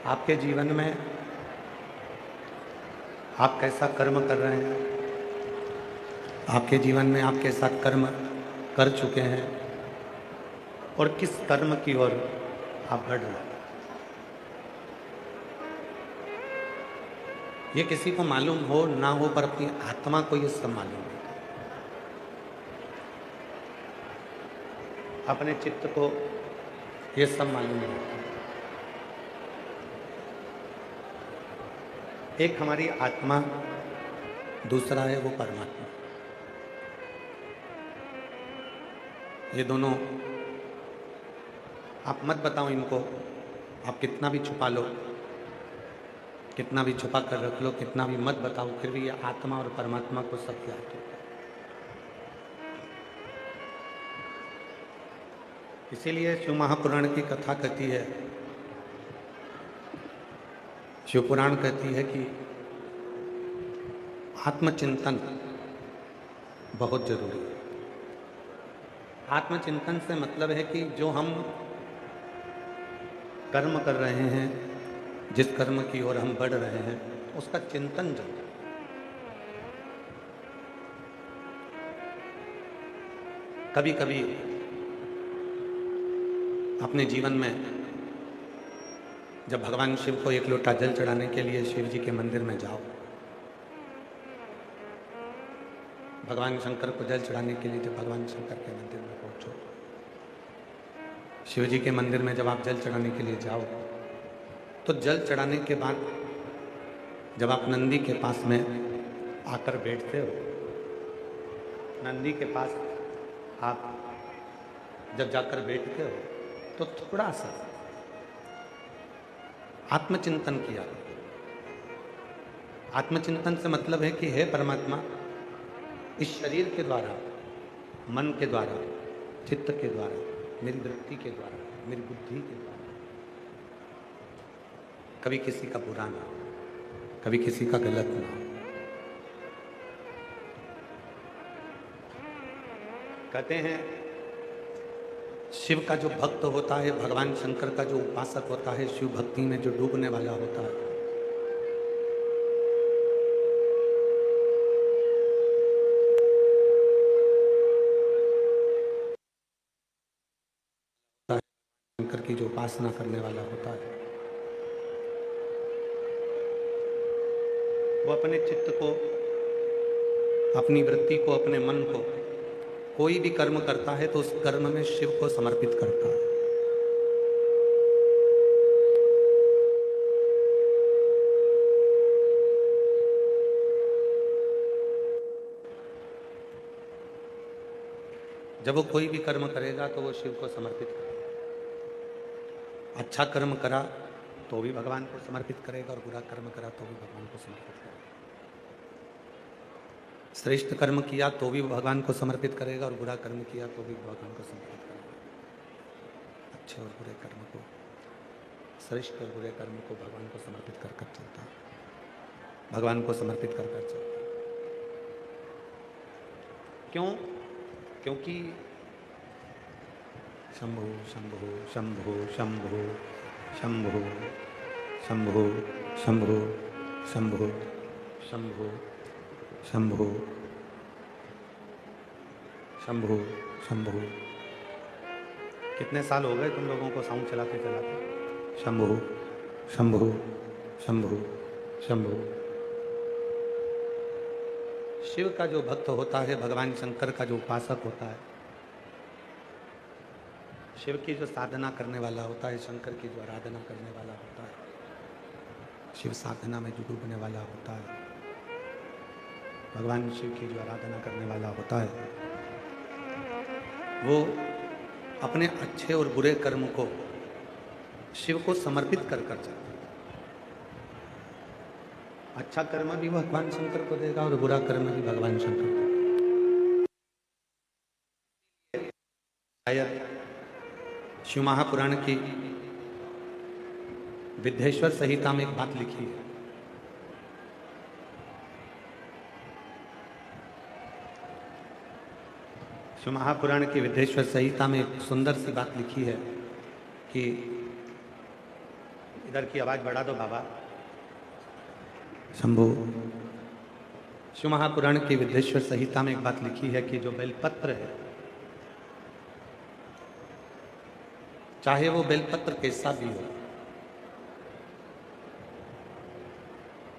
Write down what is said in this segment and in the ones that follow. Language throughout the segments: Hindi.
आपके जीवन में आप कैसा कर्म कर रहे हैं, आपके जीवन में आप कैसा कर्म कर चुके हैं और किस कर्म की ओर आप बढ़ रहे हैं, ये किसी को मालूम हो ना हो, पर अपनी आत्मा को ये सब मालूम है। अपने चित्त को ये सब मालूम है। एक हमारी आत्मा, दूसरा है वो परमात्मा। ये दोनों आप मत बताओ इनको, आप कितना भी छुपा लो, कितना भी छुपा कर रख लो, कितना भी मत बताओ, फिर भी ये आत्मा और परमात्मा को सब याद हो। इसीलिए शिव महापुराण की कथा कहती है, शिव पुराण कहती है कि आत्मचिंतन बहुत जरूरी है। आत्मचिंतन से मतलब है कि जो हम कर्म कर रहे हैं, जिस कर्म की ओर हम बढ़ रहे हैं, उसका चिंतन जरूरी। कभी कभी अपने जीवन में जब भगवान शिव को एक लोटा जल चढ़ाने के लिए शिव जी के मंदिर में जाओ, भगवान शंकर को जल चढ़ाने के लिए जब भगवान शंकर के मंदिर में पहुंचो, शिव जी के मंदिर में जब आप जल चढ़ाने के लिए जाओ, तो जल चढ़ाने के बाद जब आप नंदी के पास में आकर बैठते हो, नंदी के पास आप जब जाकर बैठते हो, तो थोड़ा सा आत्मचिंतन किया। आत्मचिंतन से मतलब है कि हे परमात्मा, इस शरीर के द्वारा, मन के द्वारा, चित्त के द्वारा, मेरी वृत्ति के द्वारा, मेरी बुद्धि के द्वारा कभी किसी का बुरा ना हो, कभी किसी का गलत ना हो। कहते हैं शिव का जो भक्त होता है, भगवान शंकर का जो उपासक होता है, शिव भक्ति में जो डूबने वाला होता है, शंकर की जो उपासना करने वाला होता है, वो अपने चित्त को, अपनी वृत्ति को, अपने मन को, कोई भी कर्म करता है तो उस कर्म में शिव को समर्पित करता है। जब वो कोई भी कर्म करेगा तो वो शिव को समर्पित करेगा। अच्छा कर्म करा तो भी भगवान को समर्पित करेगा, और बुरा कर्म करा तो भी भगवान को समर्पित करेगा। श्रेष्ठ कर्म किया तो भी भगवान को समर्पित करेगा, और बुरा कर्म किया तो भी भगवान को समर्पित करेगा। अच्छे और बुरे कर्म को, श्रेष्ठ और बुरे कर्म को भगवान को समर्पित कर कर चलता है, भगवान को समर्पित कर कर चलता है। क्यों? क्योंकि शंभो शंभो शंभो शंभो शंभो शंभो शंभो शंभो शंभो शंभो शंभो शंभो। कितने साल हो गए तुम लोगों को साउंड चलाते चलाते? शंभो शंभो शंभो शंभो। शिव का जो भक्त होता है, भगवान शंकर का जो उपासक होता है, शिव की जो साधना करने वाला होता है, शंकर की जो आराधना करने वाला होता है, शिव साधना में जो डूबने वाला होता है, भगवान शिव की जो आराधना करने वाला होता है, वो अपने अच्छे और बुरे कर्म को शिव को समर्पित कर कर जाता है। अच्छा कर्म भी भगवान शंकर को देगा और बुरा कर्म भी भगवान शंकर को। शायद शिव महापुराण की विद्येश्वर संहिता में एक बात लिखी है, शिव महापुराण की विद्येश्वर संहिता में एक सुंदर सी बात लिखी है कि इधर की आवाज बढ़ा दो बाबा। शंभू। शिव महापुराण की विद्येश्वर संहिता में एक बात लिखी है कि जो बेलपत्र है, चाहे वो बेलपत्र कैसा भी हो,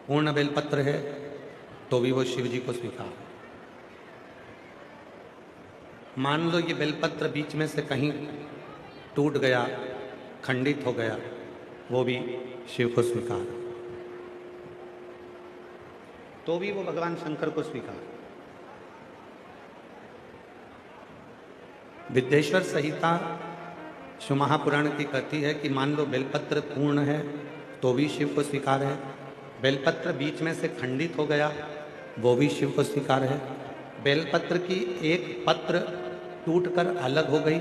पूर्ण बेलपत्र है तो भी वो शिव जी को स्वीकार। मान लो ये बेलपत्र बीच में से कहीं टूट गया, खंडित हो गया, वो भी शिव को स्वीकार, तो भी वो भगवान शंकर को स्वीकार। विद्येश्वर संहिता शिव महापुराण की कहती है कि मान लो बेलपत्र पूर्ण है तो भी शिव को स्वीकार है, बेलपत्र बीच में से खंडित हो गया वो भी शिव को स्वीकार है, बेलपत्र की एक पत्र टूटकर अलग हो गई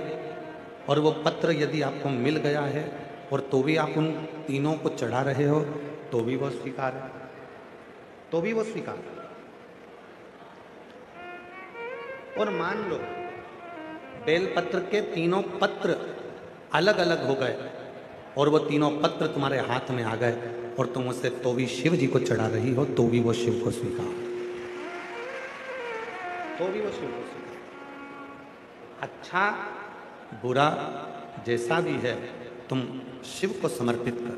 और वो पत्र यदि आपको मिल गया है और तो भी आप उन तीनों को चढ़ा रहे हो तो भी वो स्वीकार है, तो भी वो स्वीकार है। और मान लो बेलपत्र के तीनों पत्र अलग अलग हो गए और वो तीनों पत्र तुम्हारे हाथ में आ गए और तुम उसे तो भी शिव जी को चढ़ा रही हो तो भी वो शिव को स्वीकार, तो भी वो शिव को स्वीकार। अच्छा बुरा जैसा भी है तुम शिव को समर्पित कर।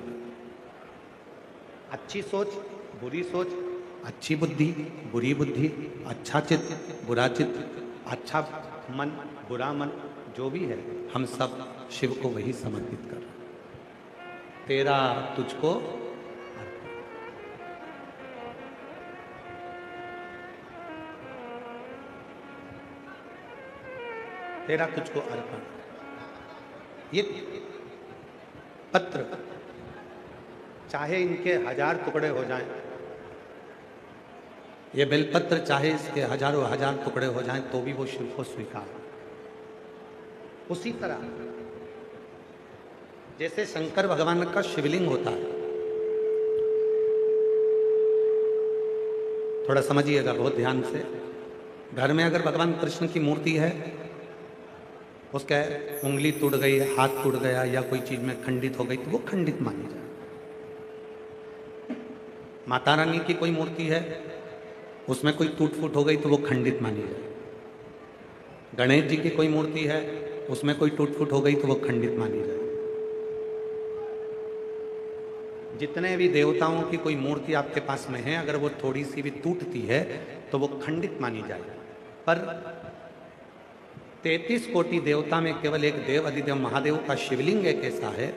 अच्छी सोच, बुरी सोच, अच्छी बुद्धि, बुरी बुद्धि, अच्छा चित्त, बुरा चित्त, अच्छा मन, बुरा मन, जो भी है हम सब शिव को वही समर्पित कर। तेरा तुझको तेरा तुझको अर्पण। ये पत्र चाहे इनके 1000 टुकड़े हो जाएं, ये बेलपत्र चाहे इसके हजारों हजार टुकड़े हो जाएं तो भी वो शिव को स्वीकार। उसी तरह जैसे शंकर भगवान का शिवलिंग होता है, थोड़ा समझिएगा बहुत ध्यान से। घर में अगर भगवान कृष्ण की मूर्ति है, उसका उंगली टूट गई, हाथ टूट गया या कोई चीज में खंडित हो गई तो वो खंडित मानी जाए। माता रानी की कोई मूर्ति है, उसमें कोई टूट फूट हो गई तो वो खंडित मानी जाए। गणेश जी की कोई मूर्ति है, उसमें कोई टूट फूट हो गई तो वो खंडित मानी जाए। जितने भी देवताओं की कोई मूर्ति आपके पास में है, अगर वो थोड़ी सी भी टूटती है तो वो खंडित मानी जाए। पर 33 कोटि देवता में केवल एक देव अधिदेव महादेव का शिवलिंग एक ऐसा है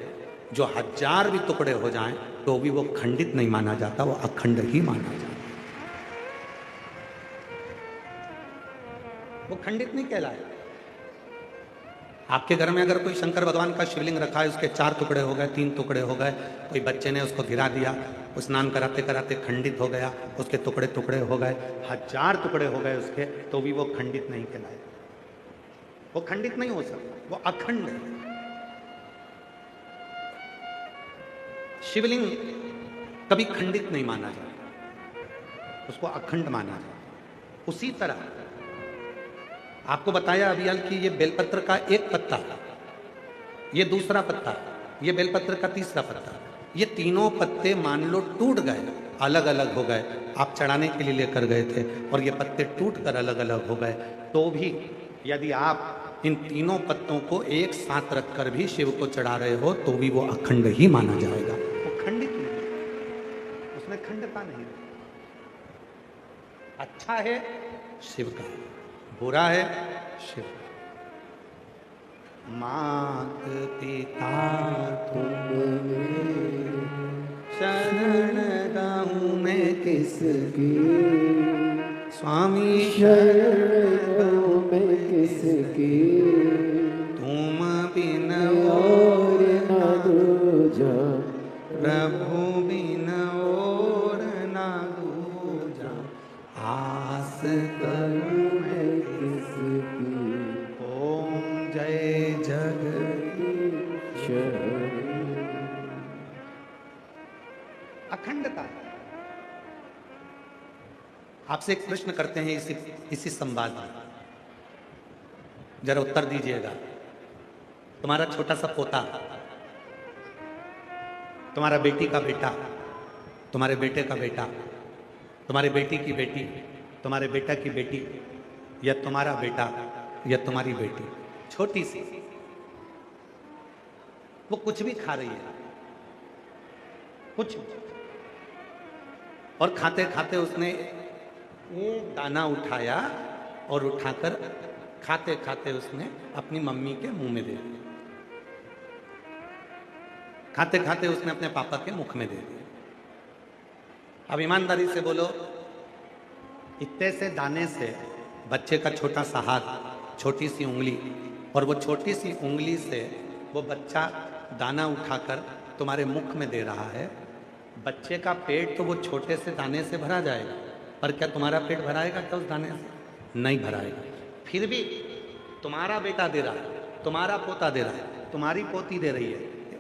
जो 1000 भी टुकड़े हो जाएं तो भी वो खंडित नहीं माना जाता, वो अखंड ही माना जाता, वो खंडित नहीं कहलाए। आपके घर में अगर कोई शंकर भगवान का शिवलिंग रखा है, उसके 4 टुकड़े हो गए, 3 टुकड़े हो गए, कोई बच्चे ने उसको गिरा दिया, स्नान कराते कराते खंडित हो गया, उसके टुकड़े टुकड़े हो गए, 1000 टुकड़े हो गए उसके, तो भी वो खंडित नहीं कहलाए, वो खंडित नहीं हो सकता, वो अखंड है। शिवलिंग कभी खंडित नहीं माना जाता, उसको अखंड माना जाता। उसी तरह आपको बताया अभियाल कि ये बेलपत्र का एक पत्ता, ये दूसरा पत्ता, ये बेलपत्र का तीसरा पत्ता, ये तीनों पत्ते मान लो टूट गए, अलग अलग हो गए, आप चढ़ाने के लिए लेकर गए थे और ये पत्ते टूट कर अलग अलग हो गए, तो भी यदि आप इन तीनों पत्तों को एक साथ रखकर भी शिव को चढ़ा रहे हो तो भी वो अखंड ही माना जाएगा, वो खंडित नहीं, उसमें खंडता नहीं। अच्छा है शिव का, बुरा है शिव। मात पिता तुम शरण गाऊं मैं किसकी, स्वामी शरण गाऊं मैं किसकी, तुम बिन और न दूजा, प्रभु बिन और न दूजा, आस करूं मैं किसकी, ओम जय जगदीश। अखंडता। आपसे एक प्रश्न करते हैं इसी संवाद में, जरा उत्तर दीजिएगा। तुम्हारा छोटा सा पोता तुम्हारा बेटी का बेटा, तुम्हारे बेटे का बेटा, तुम्हारी बेटी की बेटी, तुम्हारे बेटा की बेटी, या तुम्हारा बेटा या तुम्हारी बेटी, छोटी सी, वो कुछ भी खा रही है, कुछ, और खाते खाते उसने एक दाना उठाया और उठाकर खाते खाते उसने अपनी मम्मी के मुंह में दे दिया, खाते खाते उसने अपने पापा के मुख में दे दिया। अब ईमानदारी से बोलो, इतने से दाने से बच्चे का छोटा सा हाथ, छोटी सी उंगली, और वो छोटी सी उंगली से वो बच्चा दाना उठाकर तुम्हारे मुख में दे रहा है। बच्चे का पेट तो वो छोटे से दाने से भरा जाएगा, पर क्या तुम्हारा पेट भराएगा क्या उस दाने से? नहीं भराएगा। फिर भी तुम्हारा बेटा दे रहा है, तुम्हारा पोता दे रहा है, तुम्हारी पोती दे रही है,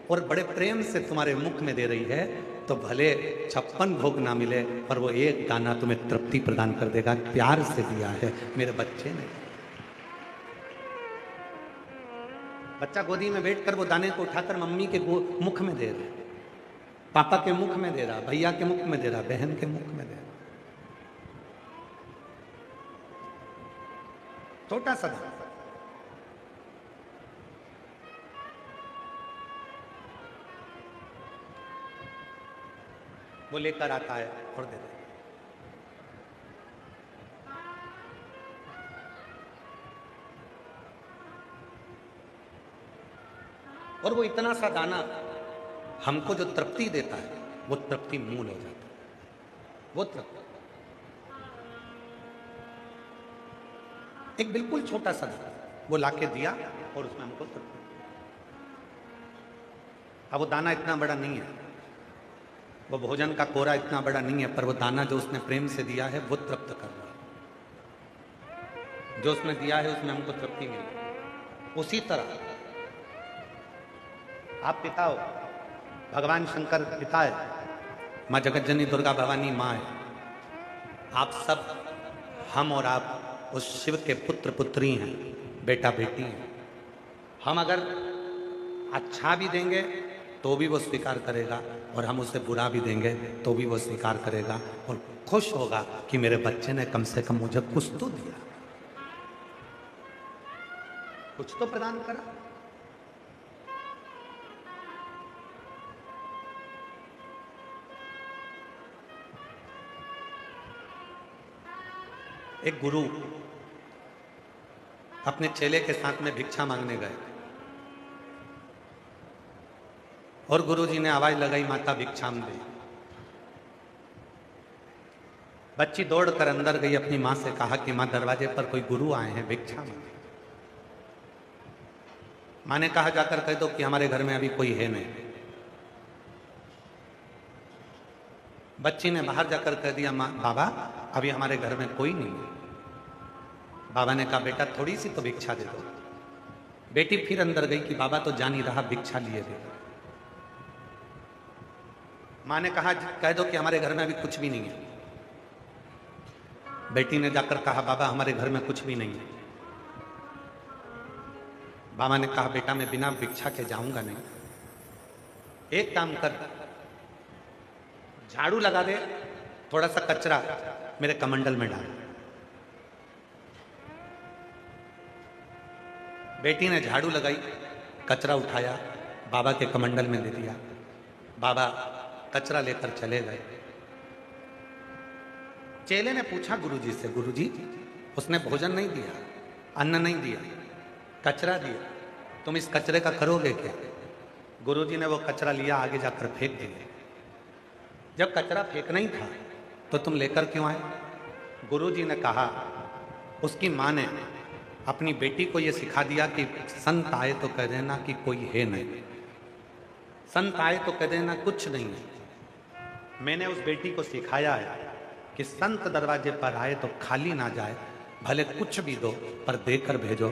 और बड़े प्रेम से तुम्हारे मुख में दे रही है, तो भले 56 भोग ना मिले पर वो एक दाना तुम्हें तृप्ति प्रदान कर देगा। प्यार से दिया है मेरे बच्चे ने। बच्चा गोदी में बैठकर वो दाने को उठाकर मम्मी के मुख में दे रहा है, पापा के मुख में दे रहा, भैया के मुख में दे रहा, बहन के मुख में दे रहा, छोटा सा दाना। वो लेकर आता है और दे देता है। और वो इतना सा दाना हमको जो तृप्ति देता है, वो तृप्ति मूल हो जाता है। वो तृप्ति एक बिल्कुल छोटा सा दाना वो लाके दिया और उसमें हमको तृप्ति। अब वो दाना इतना बड़ा नहीं है, वो भोजन का कोरा इतना बड़ा नहीं है, पर वो दाना जो उसने प्रेम से दिया है वो तृप्त कर रहा है। जो उसने दिया है उसमें हमको तृप्ति मिली। उसी तरह आप पिता हो, भगवान शंकर पिता है, माँ जगतजननी दुर्गा भवानी माँ है। आप सब, हम और आप उस शिव के पुत्र पुत्री हैं, बेटा बेटी हैं। हम अगर अच्छा भी देंगे तो भी वो स्वीकार करेगा, और हम उसे बुरा भी देंगे तो भी वो स्वीकार करेगा, और खुश होगा कि मेरे बच्चे ने कम से कम मुझे कुछ तो दिया, कुछ तो प्रदान करा। एक गुरु अपने चेले के साथ में भिक्षा मांगने गए, और गुरुजी ने आवाज लगाई, माता भिक्षाम दे। बच्ची दौड़कर अंदर गई, अपनी मां से कहा कि मां दरवाजे पर कोई गुरु आए हैं, भिक्षा मांगे। मां ने कहा जाकर कह दो कि हमारे घर में अभी कोई है नहीं। बच्ची ने बाहर जाकर कह दिया, मां बाबा अभी हमारे घर में कोई नहीं है। बाबा ने कहा बेटा थोड़ी सी तो भिक्षा दे दो। बेटी फिर अंदर गई कि बाबा तो जान ही रहा, भिक्षा लिए दे। मां ने कहा कह दो कि हमारे घर में अभी कुछ भी नहीं है। बेटी ने जाकर कहा बाबा हमारे घर में कुछ भी नहीं है। बाबा ने कहा बेटा मैं बिना भिक्षा के जाऊंगा नहीं, एक काम कर, झाड़ू लगा दे, थोड़ा सा कचरा मेरे कमंडल में डाल। बेटी ने झाड़ू लगाई, कचरा उठाया, बाबा के कमंडल में दे दिया। बाबा कचरा लेकर चले गए। चेले ने पूछा गुरुजी से, गुरुजी उसने भोजन नहीं दिया, अन्न नहीं दिया, कचरा दिया, तुम इस कचरे का करोगे क्या? गुरुजी ने वो कचरा लिया, आगे जाकर फेंक दिया। जब कचरा फेंकना ही था तो तुम लेकर क्यों आए? गुरुजी ने कहा, उसकी मां ने अपनी बेटी को यह सिखा दिया कि संत आए तो कह देना कि कोई है नहीं, संत आए तो कह देना कुछ नहीं है। मैंने उस बेटी को सिखाया है कि संत दरवाजे पर आए तो खाली ना जाए, भले कुछ भी दो पर देकर भेजो।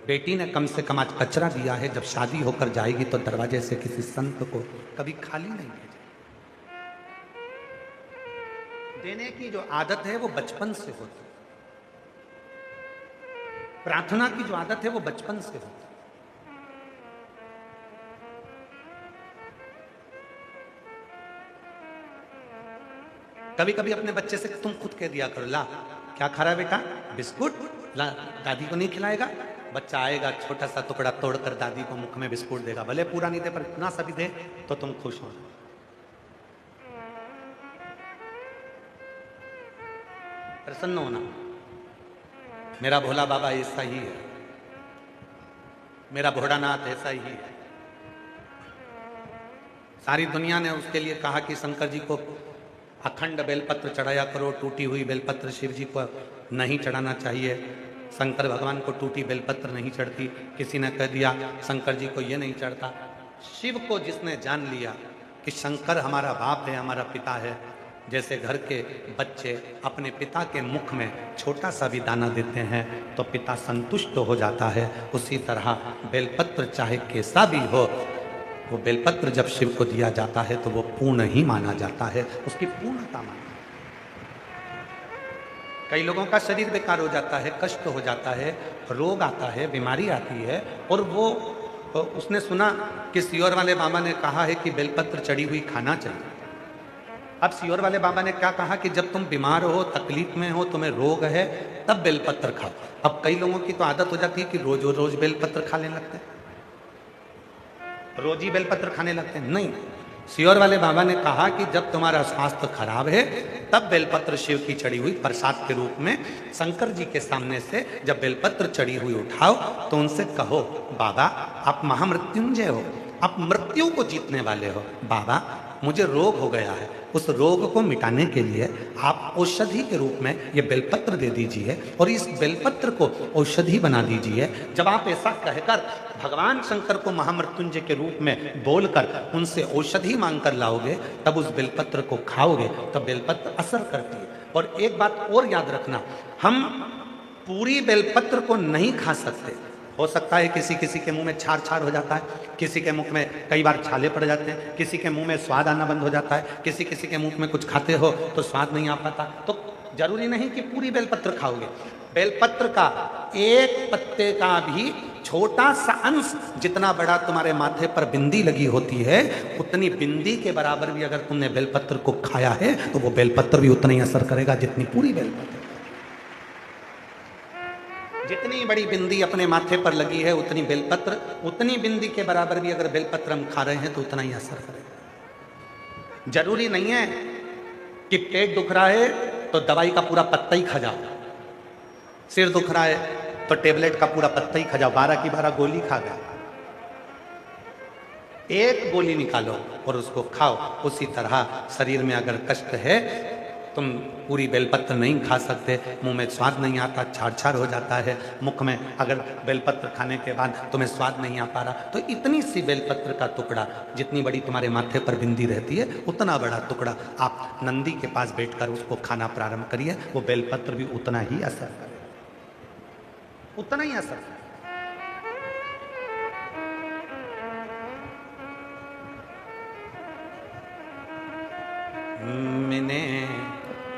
बेटी ने कम से कम आज कचरा दिया है, जब शादी होकर जाएगी तो दरवाजे से किसी संत को कभी खाली नहीं भेजे। देने की जो आदत है वो बचपन से होती है, प्रार्थना की जो आदत है वो बचपन से होती है। कभी कभी अपने बच्चे से तुम खुद कह दिया करो, ला क्या खा रहा है बेटा, बिस्कुट, ला दादी को नहीं खिलाएगा। बच्चा आएगा, छोटा सा टुकड़ा तोड़कर दादी को मुख में बिस्कुट देगा, भले पूरा नहीं दे पर इतना सा भी दे तो तुम खुश हो। प्रसन्न होना। मेरा भोला बाबा ऐसा ही है, मेरा भोलानाथ ऐसा ही है। सारी दुनिया ने उसके लिए कहा कि शंकर जी को अखंड बेलपत्र चढ़ाया करो, टूटी हुई बेलपत्र शिव जी को नहीं चढ़ाना चाहिए, शंकर भगवान को टूटी बेलपत्र नहीं चढ़ती। किसी ने कह दिया शंकर जी को ये नहीं चढ़ता। शिव को जिसने जान लिया कि शंकर हमारा बाप है, हमारा पिता है, जैसे घर के बच्चे अपने पिता के मुख में छोटा सा भी दाना देते हैं तो पिता संतुष्ट हो जाता है, उसी तरह बेलपत्र चाहे कैसा भी हो, वो बेलपत्र जब शिव को दिया जाता है तो वो पूर्ण ही माना जाता है, उसकी पूर्णता माना। कई लोगों का शरीर बेकार हो जाता है, कष्ट हो जाता है, रोग आता है, बीमारी आती है, और वो उसने सुना कि सियोर वाले बाबा ने कहा है कि बेलपत्र चढ़ी हुई खाना चाहिए। अब सियोर वाले बाबा ने क्या कहा कि जब तुम बीमार हो, तकलीफ में हो, तुम्हें रोग है, तब बेलपत्र खाओ। अब कई लोगों की तो आदत हो जाती है कि रोज रोज बेलपत्र खाने लगते हैं, रोज ही बेलपत्र खाने लगते हैं। नहीं, सियोर वाले बाबा ने कहा कि जब तुम्हारा स्वास्थ्य खराब है तब बेलपत्र शिव की चढ़ी हुई प्रसाद के रूप में शंकर जी के सामने से जब बेलपत्र चढ़ी हुई उठाओ तो उनसे कहो, बाबा आप महामृत्युंजय हो, आप मृत्यु को जीतने वाले हो, बाबा मुझे रोग हो गया है, उस रोग को मिटाने के लिए आप औषधि के रूप में ये बेलपत्र दे दीजिए और इस बेलपत्र को औषधि बना दीजिए। जब आप ऐसा कहकर भगवान शंकर को महामृत्युंजय के रूप में बोलकर उनसे औषधि मांग कर लाओगे, तब उस बेलपत्र को खाओगे तो बेलपत्र असर करती है। और एक बात और याद रखना, हम पूरी बेलपत्र को नहीं खा सकते। हो सकता है किसी किसी के मुंह में छार छार हो जाता है, किसी के मुख में कई बार छाले पड़ जाते हैं, किसी के मुंह में स्वाद आना बंद हो जाता है, किसी किसी के मुंह में कुछ खाते हो तो स्वाद नहीं आ पाता। तो जरूरी नहीं कि पूरी बेलपत्र खाओगे, बेलपत्र का एक पत्ते का भी छोटा सा अंश, जितना बड़ा तुम्हारे माथे पर बिंदी लगी होती है उतनी बिंदी के बराबर भी अगर तुमने बेलपत्र को खाया है तो वो बेलपत्र भी उतना ही असर करेगा जितनी पूरी बेलपत्र। जितनी बड़ी बिंदी अपने माथे पर लगी है उतनी बेलपत्र, उतनी बिंदी के बराबर भी अगर बेलपत्र हम खा रहे हैं तो उतना ही असर करेगा। जरूरी नहीं है कि पेट दुख रहा है तो दवाई का पूरा पत्ता ही खा जाओ, सिर दुख रहा है तो टेबलेट का पूरा पत्ता ही खा जाओ, 12 की 12 गोली खा गया। एक गोली निकालो और उसको खाओ। उसी तरह शरीर में अगर कष्ट है, तुम पूरी बेलपत्र नहीं खा सकते, मुंह में स्वाद नहीं आता, छाड़ छाड़ हो जाता है, मुख में अगर बेलपत्र खाने के बाद तुम्हें स्वाद नहीं आ पा रहा, तो इतनी सी बेलपत्र का टुकड़ा, जितनी बड़ी तुम्हारे माथे पर बिंदी रहती है उतना बड़ा टुकड़ा आप नंदी के पास बैठकर उसको खाना प्रारंभ करिए, वो बेलपत्र भी उतना ही असर करे, उतना ही असर करे। मैंने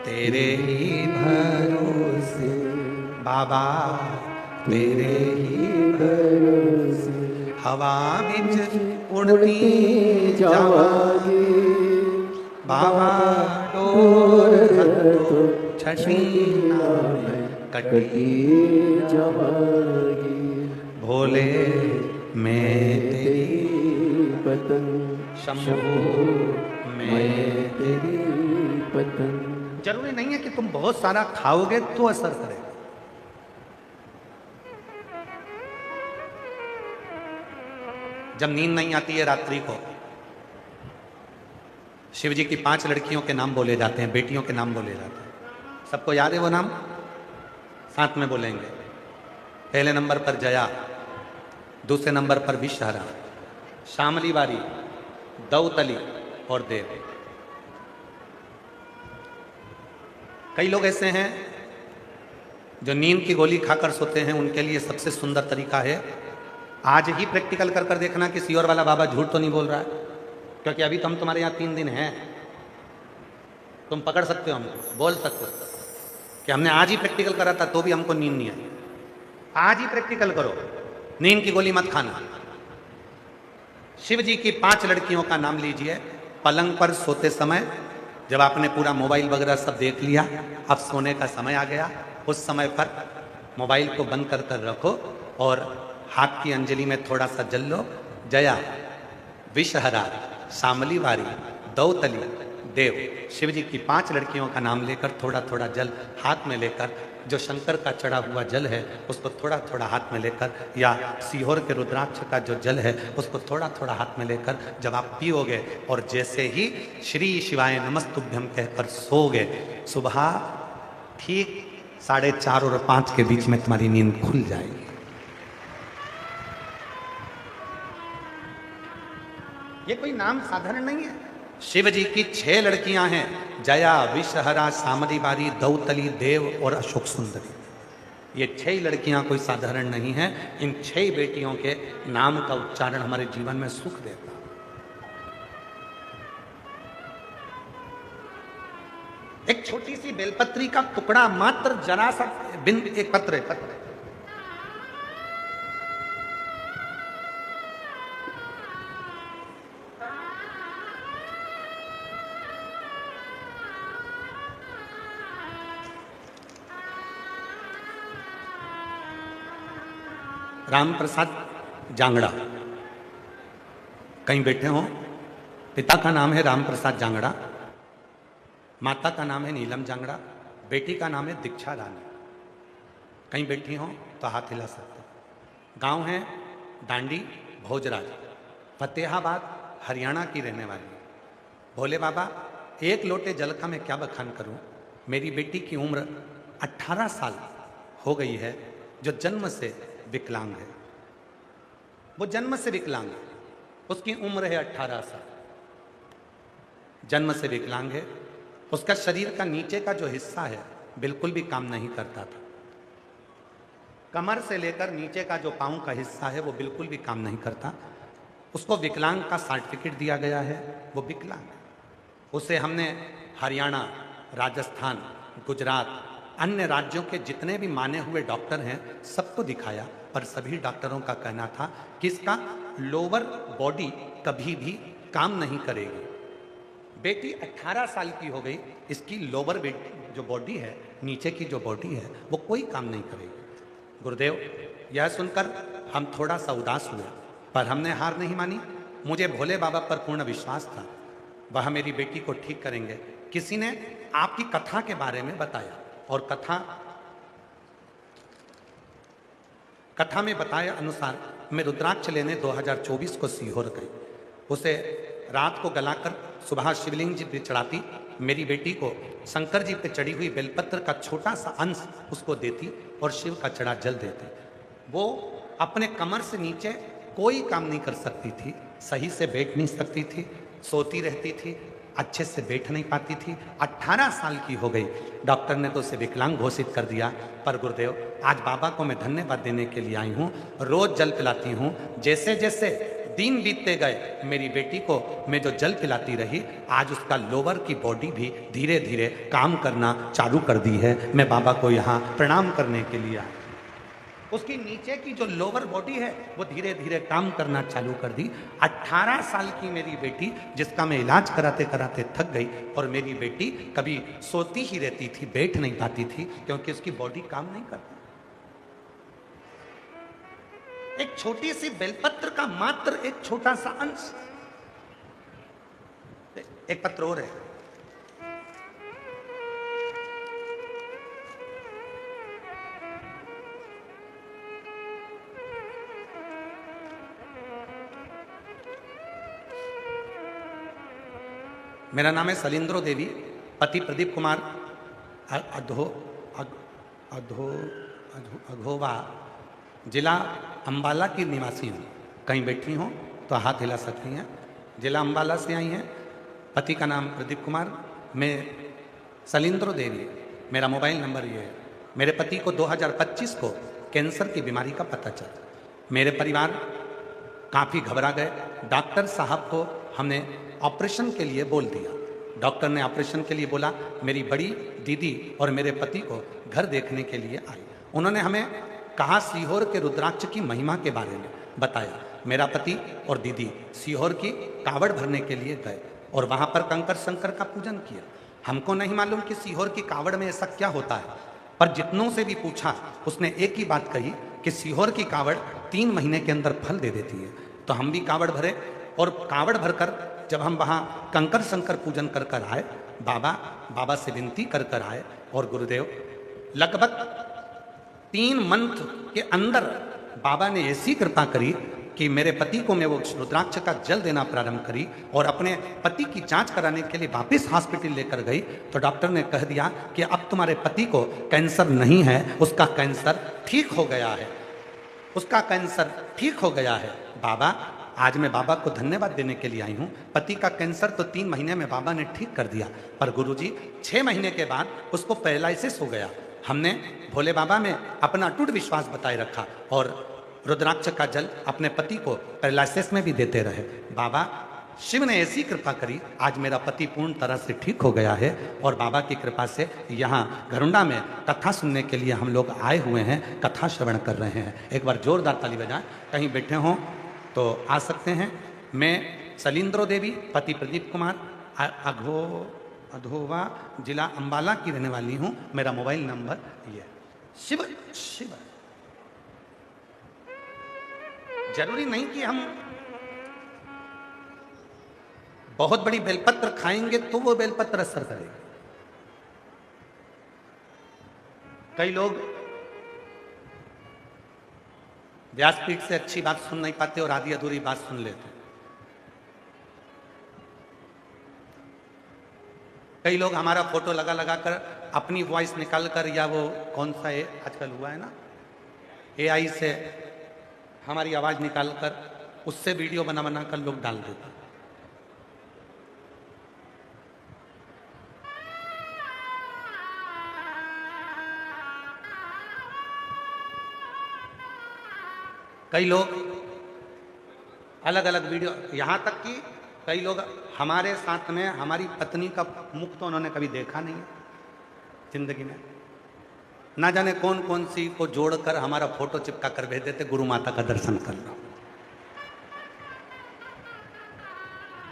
तेरे ही भरोसे बाबा, तेरे ही भरोसे हवा बिच उड़ती जावागी, बाबा डोर तो छठी कटी जावागी, भोले मैं तेरी पतंग, शंभू मैं तेरी पतंग। जरूरी नहीं है कि तुम बहुत सारा खाओगे तो असर करेगा। जब नींद नहीं आती है रात्रि को, शिव जी की 5 लड़कियों के नाम बोले जाते हैं, बेटियों के नाम बोले जाते हैं। सबको याद है वो नाम? साथ में बोलेंगे। पहले नंबर पर जया, दूसरे नंबर पर विषहरा, शामली बारी, दौतली और देव। कई लोग ऐसे हैं जो नींद की गोली खाकर सोते हैं, उनके लिए सबसे सुंदर तरीका है, आज ही प्रैक्टिकल कर कर देखना कि सियोर वाला बाबा झूठ तो नहीं बोल रहा है, क्योंकि अभी तो हम तुम्हारे यहाँ 3 दिन हैं, तुम पकड़ सकते हो, हमको बोल सकते हो कि हमने आज ही प्रैक्टिकल करा था तो भी हमको नींद नहीं आई। आज ही प्रैक्टिकल करो, नींद की गोली मत खाना। शिव जी की 5 लड़कियों का नाम लीजिए। पलंग पर सोते समय जब आपने पूरा मोबाइल वगैरह सब देख लिया, अब सोने का समय आ गया, उस समय पर मोबाइल को बंद कर कर रखो और हाथ की अंजलि में थोड़ा सा जल लो। जया विषहरा शामली वारी दौतली देव, शिव जी की 5 लड़कियों का नाम लेकर थोड़ा थोड़ा जल हाथ में लेकर, जो शंकर का चढ़ा हुआ जल है उसको थोड़ा थोड़ा हाथ में लेकर, या सीहोर के रुद्राक्ष का जो जल है उसको थोड़ा थोड़ा हाथ में लेकर जब आप पियोगे और जैसे ही श्री शिवाय नमस्तुभ्यम कहकर सोओगे, सुबह ठीक 4:30 और 5 के बीच में तुम्हारी नींद खुल जाएगी। ये कोई नाम साधारण नहीं है। शिव जी की 6 लड़कियां हैं, जया विषहरा शामली बारी दौतली देव और अशोक सुंदरी। ये 6 लड़कियां कोई साधारण नहीं है। इन 6 बेटियों के नाम का उच्चारण हमारे जीवन में सुख देता। एक छोटी सी बेलपत्री का टुकड़ा मात्र, जरा सा बिंद, एक पत्र राम प्रसाद जांगड़ा कहीं बैठे हों। पिता का नाम है राम प्रसाद जांगड़ा, माता का नाम है नीलम जांगड़ा, बेटी का नाम है दीक्षा रानी। कहीं बैठी हों तो हाथ हिला सकते। गांव है डांडी भोजराज, फतेहाबाद हरियाणा की रहने वाली। भोले बाबा, 1 लोटे जल का मैं क्या बखान करूं। मेरी बेटी की उम्र 18 साल हो गई है, जो जन्म से विकलांग है। वो जन्म से विकलांग है, उसकी उम्र है 18 साल, जन्म से विकलांग है। उसका शरीर का नीचे का जो हिस्सा है बिल्कुल भी काम नहीं करता था। कमर से लेकर नीचे का जो पांव का हिस्सा है वो बिल्कुल भी काम नहीं करता। उसको विकलांग का सर्टिफिकेट दिया गया है, वो विकलांग है। उसे हमने हरियाणा, राजस्थान, गुजरात, अन्य राज्यों के जितने भी माने हुए डॉक्टर हैं सबको दिखाया, पर सभी डॉक्टरों का कहना था कि इसका लोअर बॉडी कभी भी काम नहीं करेगी। बेटी 18 साल की हो गई, इसकी लोअर जो बॉडी है, नीचे की जो बॉडी है वो कोई काम नहीं करेगी। गुरुदेव, यह सुनकर हम थोड़ा सा उदास हुए, पर हमने हार नहीं मानी। मुझे भोले बाबा पर पूर्ण विश्वास था, वह मेरी बेटी को ठीक करेंगे। किसी ने आपकी कथा के बारे में बताया और कथा में बताए अनुसार मैं रुद्राक्ष लेने 2024 को सीहोर गई। उसे रात को गलाकर सुबह शिवलिंग जी पे चढ़ाती, मेरी बेटी को शंकर जी पे चढ़ी हुई बेलपत्र का छोटा सा अंश उसको देती और शिव का चढ़ा जल देती। वो अपने कमर से नीचे कोई काम नहीं कर सकती थी, सही से बैठ नहीं सकती थी, सोती रहती थी, अच्छे से बैठ नहीं पाती थी। 18 साल की हो गई, डॉक्टर ने तो उसे विकलांग घोषित कर दिया। पर गुरुदेव, आज बाबा को मैं धन्यवाद देने के लिए आई हूँ। रोज जल पिलाती हूँ। जैसे जैसे दिन बीतते गए, मेरी बेटी को मैं जो जल पिलाती रही, आज उसका लोअर की बॉडी भी धीरे धीरे काम करना चालू कर दी है। मैं बाबा को यहाँ प्रणाम करने के लिए आया। उसकी नीचे की जो लोअर बॉडी है वो धीरे धीरे काम करना चालू कर दी। 18 साल की मेरी बेटी, जिसका मैं इलाज कराते कराते थक गई, और मेरी बेटी कभी सोती ही रहती थी, बैठ नहीं पाती थी, क्योंकि उसकी बॉडी काम नहीं करती। एक छोटी सी बेलपत्र का मात्र एक छोटा सा अंश। एक पत्र और है, मेरा नाम है सलिंद्रो देवी, पति प्रदीप कुमार अघोवा, जिला अंबाला की निवासी हूँ। कहीं बैठी हूँ तो हाथ हिला सकती हैं। जिला अंबाला से आई हैं। पति का नाम प्रदीप कुमार, मैं सलिंद्रो देवी, मेरा मोबाइल नंबर ये है। मेरे पति को 2025 को कैंसर की बीमारी का पता चला। मेरे परिवार काफ़ी घबरा गए। डॉक्टर साहब को हमने ऑपरेशन के लिए बोल दिया। डॉक्टर ने ऑपरेशन के लिए बोला। मेरी बड़ी दीदी और मेरे पति को घर देखने के लिए आई। उन्होंने हमें कहा सीहोर के रुद्राक्ष की महिमा के बारे में बताया। मेरा पति और दीदी सीहोर की कावड़ भरने के लिए गए। और वहां पर कंकर शंकर का पूजन किया। हमको नहीं मालूम कि सीहोर की कावड़ में ऐसा क्या होता है, पर जितनों से भी पूछा उसने एक ही बात कही कि सीहोर की कावड़ 3 महीने के अंदर फल दे देती है। तो हम भी कावड़ भरे और कावड़ भरकर जब हम वहाँ कंकर शंकर पूजन कर कर आए, बाबा से विनती कर कर आए और गुरुदेव लगभग 3 मंथ के अंदर बाबा ने ऐसी कृपा करी कि मेरे पति को मैं वो रुद्राक्ष का जल देना प्रारंभ करी और अपने पति की जांच कराने के लिए वापस हॉस्पिटल लेकर गई तो डॉक्टर ने कह दिया कि अब तुम्हारे पति को कैंसर नहीं है, उसका कैंसर ठीक हो गया है, उसका कैंसर ठीक हो गया है। बाबा, आज मैं बाबा को धन्यवाद देने के लिए आई हूँ। पति का कैंसर तो 3 महीने में बाबा ने ठीक कर दिया, पर गुरुजी 6 महीने के बाद उसको पैरालिसिस हो गया। हमने भोले बाबा में अपना अटूट विश्वास बताए रखा और रुद्राक्ष का जल अपने पति को पैरालिसिस में भी देते रहे। बाबा शिव ने ऐसी कृपा करी, आज मेरा पति पूर्ण तरह से ठीक हो गया है और बाबा की कृपा से यहाँ घरुंडा में कथा सुनने के लिए हम लोग आए हुए हैं, कथा श्रवण कर रहे हैं। एक बार जोरदार ताली बजाएं। कहीं बैठे हों तो आ सकते हैं। मैं सलिंद्रो देवी, पति प्रदीप कुमार, अधोवा, जिला अंबाला की रहने वाली हूँ। मेरा मोबाइल नंबर ये। शिव शिव जरूरी नहीं कि हम बहुत बड़ी बेलपत्र खाएंगे तो वो बेलपत्र असर करेगी। कई लोग व्यासपीठ से अच्छी बात सुन नहीं पाते और आधी अधूरी बात सुन लेते। कई लोग हमारा फोटो लगा लगा कर अपनी वॉइस निकाल कर, या वो कौन सा है आजकल हुआ है ना, AI से हमारी आवाज निकाल कर उससे वीडियो बना बना कर लोग डाल देते। कई लोग अलग अलग वीडियो, यहां तक कि कई लोग हमारे साथ में हमारी पत्नी का मुख तो उन्होंने कभी देखा नहीं है जिंदगी में। ना जाने कौन कौन सी को जोड़कर हमारा फोटो चिपका कर भेज देते, गुरु माता का दर्शन कर लो।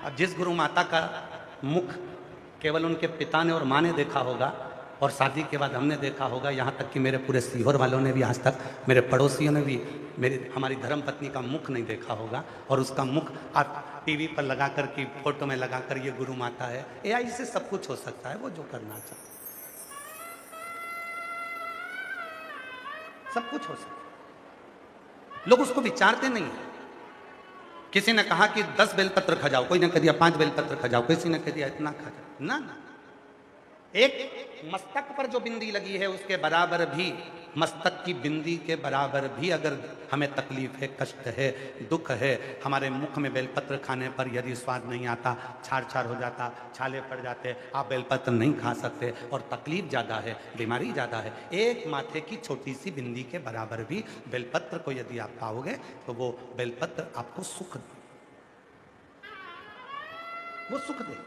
अब जिस गुरु माता का मुख केवल उनके पिता ने और माँ ने देखा होगा और शादी के बाद हमने देखा होगा, यहाँ तक कि मेरे पूरे सीहोर वालों ने भी आज तक, मेरे पड़ोसियों ने भी हमारी धर्म पत्नी का मुख नहीं देखा होगा। और उसका मुख आप टीवी पर लगाकर की फोटो में लगाकर ये गुरु माता है। AI से सब कुछ हो सकता है, वो जो करना चाहे सब कुछ हो सकता है। लोग उसको विचारते नहीं है। किसी ने कहा कि 10 बेलपत्र खा जाओ, कोई ने कह दिया 5 बेलपत्र खा जाओ, किसी ने कह दिया इतना खा जाओ। ना ना, एक मस्तक पर जो बिंदी लगी है उसके बराबर भी, मस्तक की बिंदी के बराबर भी अगर हमें तकलीफ है, कष्ट है, दुख है, हमारे मुख में बेलपत्र खाने पर यदि स्वाद नहीं आता, छार छार हो जाता, छाले पड़ जाते, आप बेलपत्र नहीं खा सकते और तकलीफ ज़्यादा है, बीमारी ज़्यादा है, एक माथे की छोटी सी बिंदी के बराबर भी बेलपत्र को यदि आप पाओगे तो वो बेलपत्र आपको सुख दे, वो सुख दे।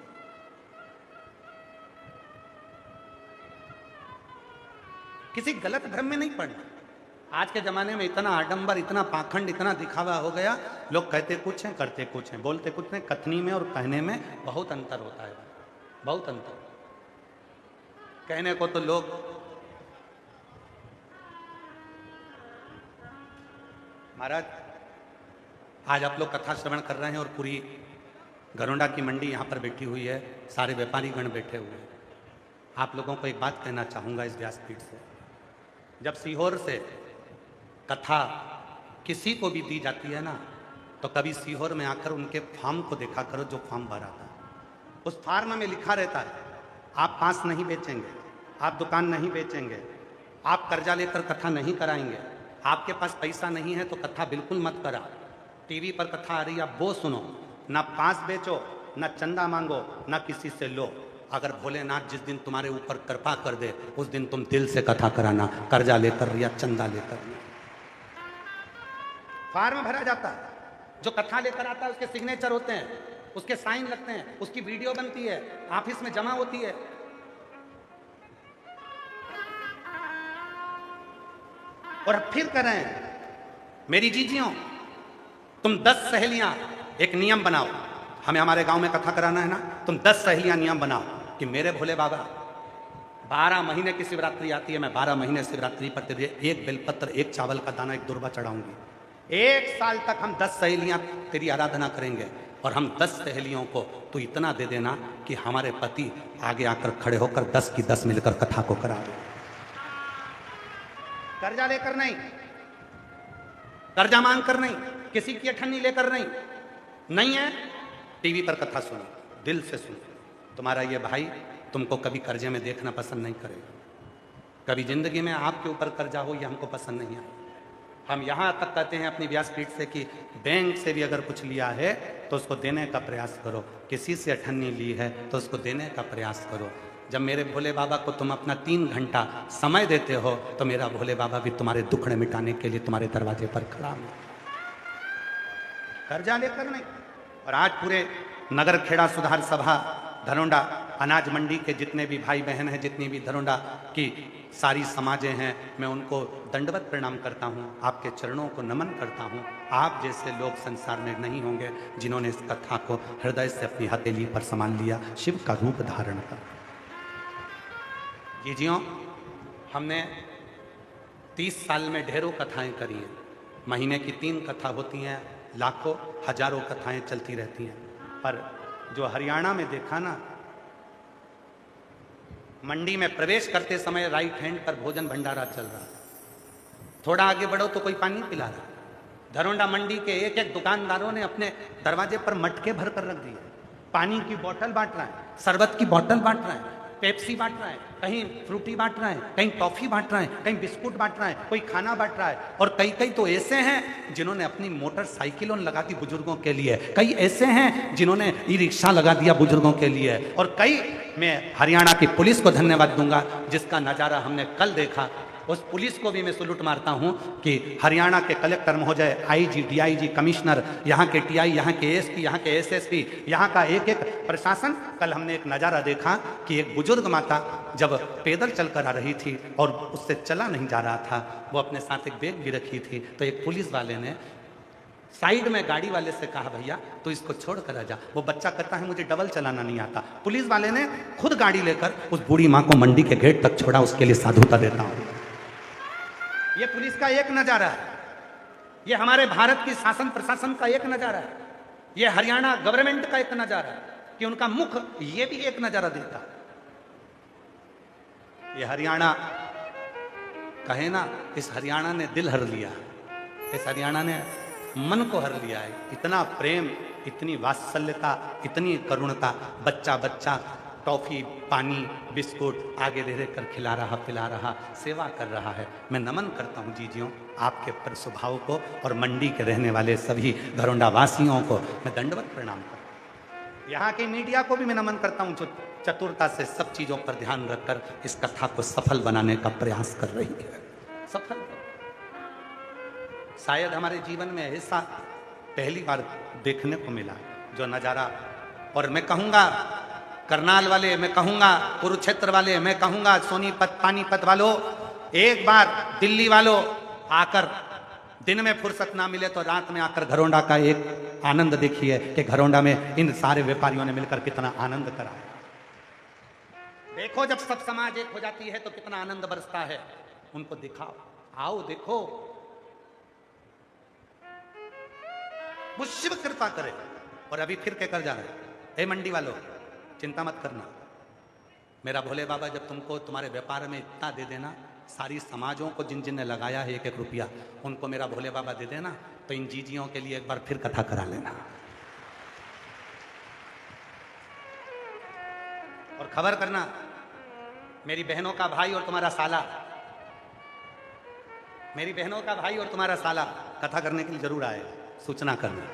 किसी गलत भ्रम में नहीं पड़ना। आज के जमाने में इतना आडंबर, इतना पाखंड, इतना दिखावा हो गया, लोग कहते कुछ हैं करते कुछ हैं, बोलते कुछ नहीं। कथनी में और कहने में बहुत अंतर होता है, बहुत अंतर। कहने को तो लोग महाराज, आज आप लोग कथा श्रवण कर रहे हैं और पूरी घरोंडा की मंडी यहाँ पर बैठी हुई है, सारे व्यापारी गण बैठे हुए हैं। आप लोगों को एक बात कहना चाहूँगा इस व्यासपीठ से, जब सीहोर से कथा किसी को भी दी जाती है ना, तो कभी सीहोर में आकर उनके फार्म को देखा करो, जो फार्म भरा था। उस फार्म में लिखा रहता है आप पास नहीं बेचेंगे, आप दुकान नहीं बेचेंगे, आप कर्जा लेकर कथा नहीं कराएंगे, आपके पास पैसा नहीं है तो कथा बिल्कुल मत करा, टीवी पर कथा आ रही है आप वो सुनो, ना पास बेचो, ना चंदा मांगो, ना किसी से लो। अगर भोलेनाथ जिस दिन तुम्हारे ऊपर कृपा कर दे उस दिन तुम दिल से कथा कराना, कर्जा लेकर या चंदा लेकर। फार्म भरा जाता है, जो कथा लेकर आता है उसके सिग्नेचर होते हैं, उसके साइन लगते हैं, उसकी वीडियो बनती है, ऑफिस में जमा होती है। और अब फिर कर रहे हैं, मेरी जीजियों तुम 10 सहेलियां एक नियम बनाओ, हमें हमारे गांव में कथा कराना है ना, तुम 10 सहेलियां नियम बनाओ कि मेरे भोले बाबा 12 महीने की शिवरात्रि आती है, मैं 12 महीने शिवरात्रि पर तेरे एक बेलपत्र, एक चावल का दाना, एक दुर्बा चढ़ाऊंगी। 1 साल तक हम 10 सहेलियां तेरी आराधना करेंगे और हम 10 सहेलियों को तू इतना दे देना कि हमारे पति आगे आकर खड़े होकर 10 की 10 मिलकर कथा को करा दे। कर्जा लेकर नहीं, कर्जा मांग कर नहीं, किसी की अठन्नी लेकर नहीं, नहीं है टीवी पर कथा सुनो, दिल से सुनो। तुम्हारा ये भाई तुमको कभी कर्जे में देखना पसंद नहीं करेगा, कभी जिंदगी में आपके ऊपर कर्जा हो ये हमको पसंद नहीं है। हम यहाँ तक कहते हैं अपनी व्यासपीठ से कि बैंक से भी अगर कुछ लिया है तो उसको देने का प्रयास करो, किसी से अठन्नी ली है तो उसको देने का प्रयास करो। जब मेरे भोले बाबा को तुम अपना 3 घंटा समय देते हो तो मेरा भोले बाबा भी तुम्हारे दुखड़े मिटाने के लिए तुम्हारे दरवाजे पर खड़ा है, कर्जा लेकर नहीं। और आज पूरे नगर खेड़ा सुधार सभा धरोंडा अनाज मंडी के जितने भी भाई बहन हैं, जितनी भी धरोंडा की सारी समाजें हैं, मैं उनको दंडवत प्रणाम करता हूँ, आपके चरणों को नमन करता हूँ। आप जैसे लोग संसार में नहीं होंगे जिन्होंने इस कथा को हृदय से अपनी हथेली पर संभाल लिया, शिव का रूप धारण कर। जीजियों, हमने 30 साल में ढेरों कथाएं करी हैं, महीने की 3 कथा होती हैं, लाखों हजारों कथाएं चलती रहती हैं। पर जो हरियाणा में देखा ना, मंडी में प्रवेश करते समय राइट हैंड पर भोजन भंडारा चल रहा है, थोड़ा आगे बढ़ो तो कोई पानी पिला रहा है। धरोंडा मंडी के एक एक दुकानदारों ने अपने दरवाजे पर मटके भर कर रख दिए, पानी की बोतल बांट रहा है, शरबत की बोतल बांट रहा है, पेप्सी बांट रहा है, कहीं फ्रूटी बांट रहा है, कहीं टॉफी बांट रहा है, कहीं बिस्कुट बांट रहा है, कोई खाना बांट रहा है। और कई कई तो ऐसे हैं जिन्होंने अपनी मोटरसाइकिलों लगा दी बुजुर्गों के लिए, कई ऐसे हैं जिन्होंने ई रिक्शा लगा दिया बुजुर्गों के लिए, और कई, मैं हरियाणा की पुलिस को धन्यवाद दूंगा जिसका नज़ारा हमने कल देखा। उस पुलिस को भी मैं सलूट मारता हूं कि हरियाणा के कलेक्टर महोदय, आईजी, डीआईजी, कमिश्नर, यहाँ के टीआई, यहाँ के एसपी, यहाँ के एसएसपी, यहाँ का एक एक प्रशासन। कल हमने एक नज़ारा देखा कि एक बुजुर्ग माता जब पैदल चलकर आ रही थी और उससे चला नहीं जा रहा था, वो अपने साथ एक बैग भी रखी थी, तो एक पुलिस वाले ने साइड में गाड़ी वाले से कहा, भैया तो इसको छोड़ कर आ जा। वो बच्चा कहता है मुझे डबल चलाना नहीं आता। पुलिस वाले ने खुद गाड़ी लेकर उस बूढ़ी माँ को मंडी के गेट तक छोड़ा। उसके लिए साधुता देता हूँ। ये पुलिस का एक नजारा है, ये हमारे भारत की शासन प्रशासन का एक नजारा है, ये हरियाणा गवर्नमेंट का एक नजारा है कि उनका मुख ये भी एक नजारा देता है। ये हरियाणा कहे ना, इस हरियाणा ने दिल हर लिया, इस हरियाणा ने मन को हर लिया है। इतना प्रेम, इतनी वात्सल्यता, इतनी करुणता, बच्चा बच्चा टॉफी, पानी, बिस्कुट आगे दे कर खिला रहा, पिला रहा, सेवा कर रहा है। मैं नमन करता हूँ जीजियों आपके पर स्वभाव को, और मंडी के रहने वाले सभी धरोंडा वासियों को मैं दंडवत प्रणाम करता हूँ। यहाँ की मीडिया को भी मैं नमन करता हूँ जो चतुरता से सब चीज़ों पर ध्यान रखकर इस कथा को सफल बनाने का प्रयास कर रही है। सफल शायद हमारे जीवन में ऐसा पहली बार देखने को मिला जो नज़ारा। और मैं कहूँगा करनाल वाले, मैं कहूँगा कुरुक्षेत्र वाले, मैं कहूँगा सोनीपत पानीपत वालों, एक बार दिल्ली वालों आकर, दिन में फुर्सत ना मिले तो रात में आकर घरोंडा का एक आनंद देखिए कि घरोंडा में इन सारे व्यापारियों ने मिलकर कितना आनंद करा है। देखो जब सब समाज एक हो जाती है तो कितना आनंद बरसता है। उनको दिखाओ, आओ देखो, वो शिव कृपा करे। और अभी फिर क्या कर जा रहे हैं, हे मंडी वालों चिंता मत करना, मेरा भोले बाबा जब तुमको तुम्हारे व्यापार में इतना दे देना, सारी समाजों को जिन जिन ने लगाया है 1-1 रुपया, उनको मेरा भोले बाबा दे देना, तो इन जीजियों के लिए एक बार फिर कथा करा लेना। और खबर करना, मेरी बहनों का भाई और तुम्हारा साला, मेरी बहनों का भाई और तुम्हारा साला कथा करने के लिए जरूर आए, सूचना करना।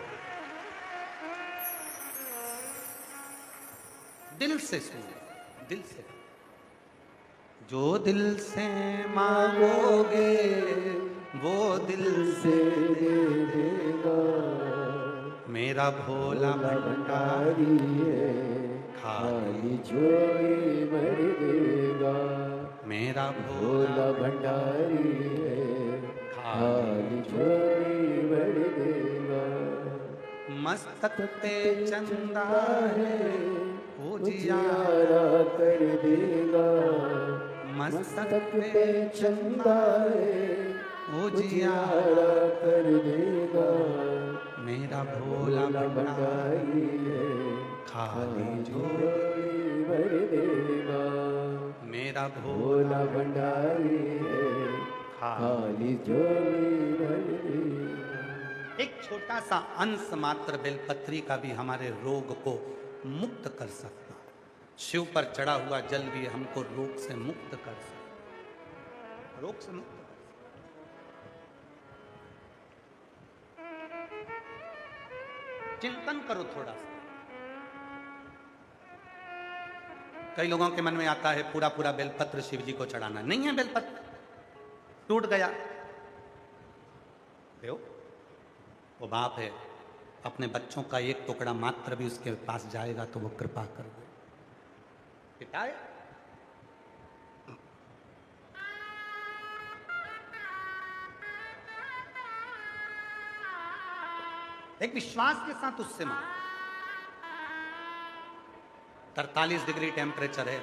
दिल से सुनो, दिल से, जो दिल से मांगोगे वो दिल से दे देगा, मेरा भोला भंडारी है, खाली झोली भर देगा, मेरा भोला भंडारी है, खाली झोली भर देगा। मस्तक पे चंदा है उजियारा कर देगा। मस्तक पे पे चंदा है उजियारा कर देगा। मेरा भोला भंडारी है खाली झोली भर देगा। मेरा भोला भंडारी है खाली झोली भर देगा। एक छोटा सा अंश मात्र बेलपत्री का भी हमारे रोग को मुक्त कर सकता। शिव पर चढ़ा हुआ जल भी हमको रोग से मुक्त कर सकता, रोग से मुक्त कर सकता। चिंतन करो थोड़ा सा। कई लोगों के मन में आता है पूरा पूरा बेलपत्र शिव जी को चढ़ाना। नहीं है बेलपत्र, टूट गया, देखो वो बाप है, अपने बच्चों का एक टुकड़ा मात्र भी उसके पास जाएगा तो वो कृपा कर दे। पिता है, एक विश्वास के साथ उससे मांग। 43 डिग्री टेम्परेचर है।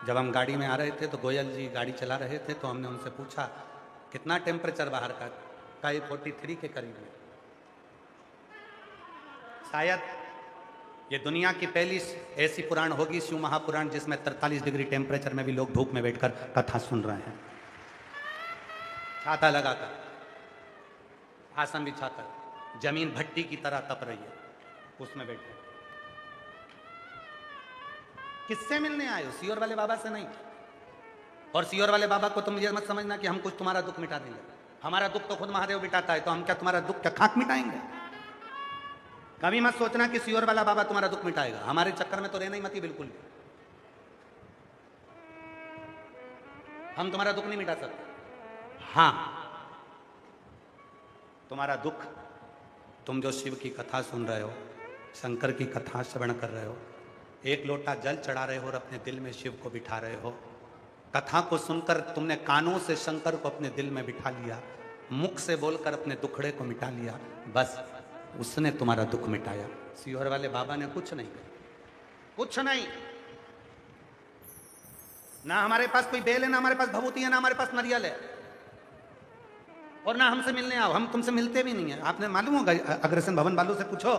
जब हम गाड़ी में आ रहे थे तो गोयल जी गाड़ी चला रहे थे तो हमने उनसे पूछा कितना टेम्परेचर बाहर का? 43 के करीब है। शायद ये दुनिया की पहली ऐसी पुराण होगी, शिव महापुराण, जिसमें 43 डिग्री टेम्परेचर में भी लोग धूप में बैठकर कथा सुन रहे हैं, छाता लगाकर, आसन बिछाकर, जमीन भट्टी की तरह तप रही है, उसमें बैठे। किससे मिलने आए हो? सियोर वाले बाबा से नहीं। और सियोर वाले बाबा को तुम ये मत समझना कि हम कुछ तुम्हारा दुख मिटा देंगे। हमारा दुख तो खुद महादेव मिटाता है, तो हम क्या तुम्हारा दुख क्या खाक मिटाएंगे? कभी मत सोचना कि सियोर वाला बाबा तुम्हारा दुख मिटाएगा। हमारे चक्कर में तो रहना ही मत ही बिल्कुल भी। हम तुम्हारा दुख नहीं मिटा सकते। हाँ, तुम्हारा दुख, तुम जो शिव की कथा सुन रहे हो, शंकर की कथा श्रवण कर रहे हो, एक लोटा जल चढ़ा रहे हो और अपने दिल में शिव को बिठा रहे हो, कथा को सुनकर तुमने कानों से शंकर को अपने दिल में बिठा लिया, मुख से बोलकर अपने दुखड़े को मिटा लिया, बस उसने तुम्हारा दुख मिटाया। सियोर वाले बाबा ने कुछ नहीं किया, कुछ नहीं। ना हमारे पास कोई बेल है, ना हमारे पास भभूति है, ना हमारे पास नारियल है, और ना हमसे मिलने आओ। हम तुमसे मिलते भी नहीं है। आपने मालूम होगा, अग्रसेन भवन वालों से पूछो,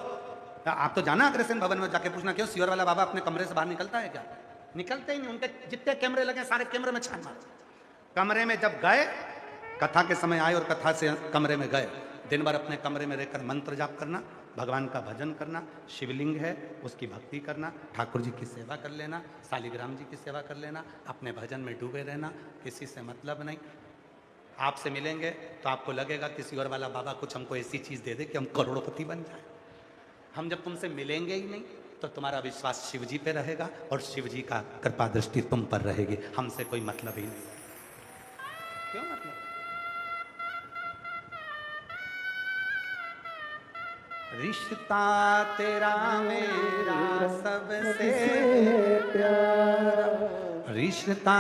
आप तो जाना अग्रसेन भवन में जाके पूछना, क्यों सियोर वाला बाबा अपने कमरे से बाहर निकलता है क्या? निकलते ही नहीं। उनके जितने कैमरे लगे सारे कैमरे में छान मार। कमरे में जब गए, कथा के समय आए और कथा से कमरे में गए, दिन भर अपने कमरे में रहकर मंत्र जाप करना, भगवान का भजन करना, शिवलिंग है उसकी भक्ति करना, ठाकुर जी की सेवा कर लेना, शालिग्राम जी की सेवा कर लेना, अपने भजन में डूबे रहना, किसी से मतलब नहीं। आपसे मिलेंगे तो आपको लगेगा किसी और वाला बाबा कुछ हमको ऐसी चीज़ दे दे कि हम करोड़पति बन जाए। हम जब तुमसे मिलेंगे ही नहीं तो तुम्हारा विश्वास शिव जी पे रहेगा और शिव जी का कृपा दृष्टि तुम पर रहेगी। हमसे कोई मतलब ही नहीं। क्यों मतलब? रिश्ता तेरा मेरा सबसे प्यारा, रिश्ता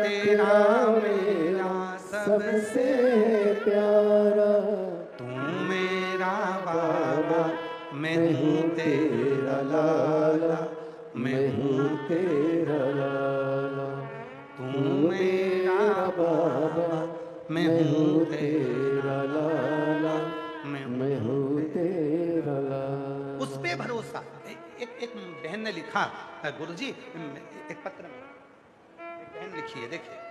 तेरा मेरा सबसे प्यारा, तू मेरा बाबा मैं हूँ तेरा लाला, मैं हूँ तेरा लाला, तू मेरा बाबा मैं हूँ तेरा लाला, मैं हूँ तेरा लाला। उस पे भरोसा। एक बहन ने लिखा, गुरुजी एक पत्र में एक बहन लिखी है, देखिए।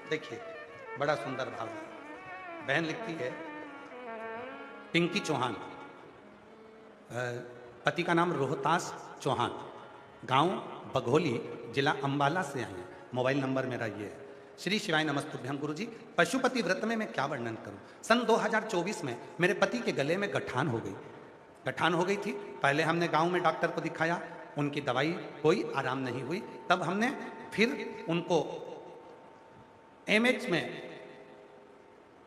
देखिए बड़ा सुंदर भाव है। बहन लिखती है, पिंकी चौहान, पति का नाम रोहतास चौहान, गांव बघोली, जिला अंबाला से आए हैं। मोबाइल नंबर मेरा ये है। श्री शिवाय नमस्तुभ्यं गुरुजी, पशुपति व्रत में मैं क्या वर्णन करूं। सन 2024 में मेरे पति के गले में गठान हो गई थी। पहले हमने गांव में डॉक्टर को दिखाया, उनकी दवाई कोई आराम नहीं हुई। तब हमने फिर उनको एमएच में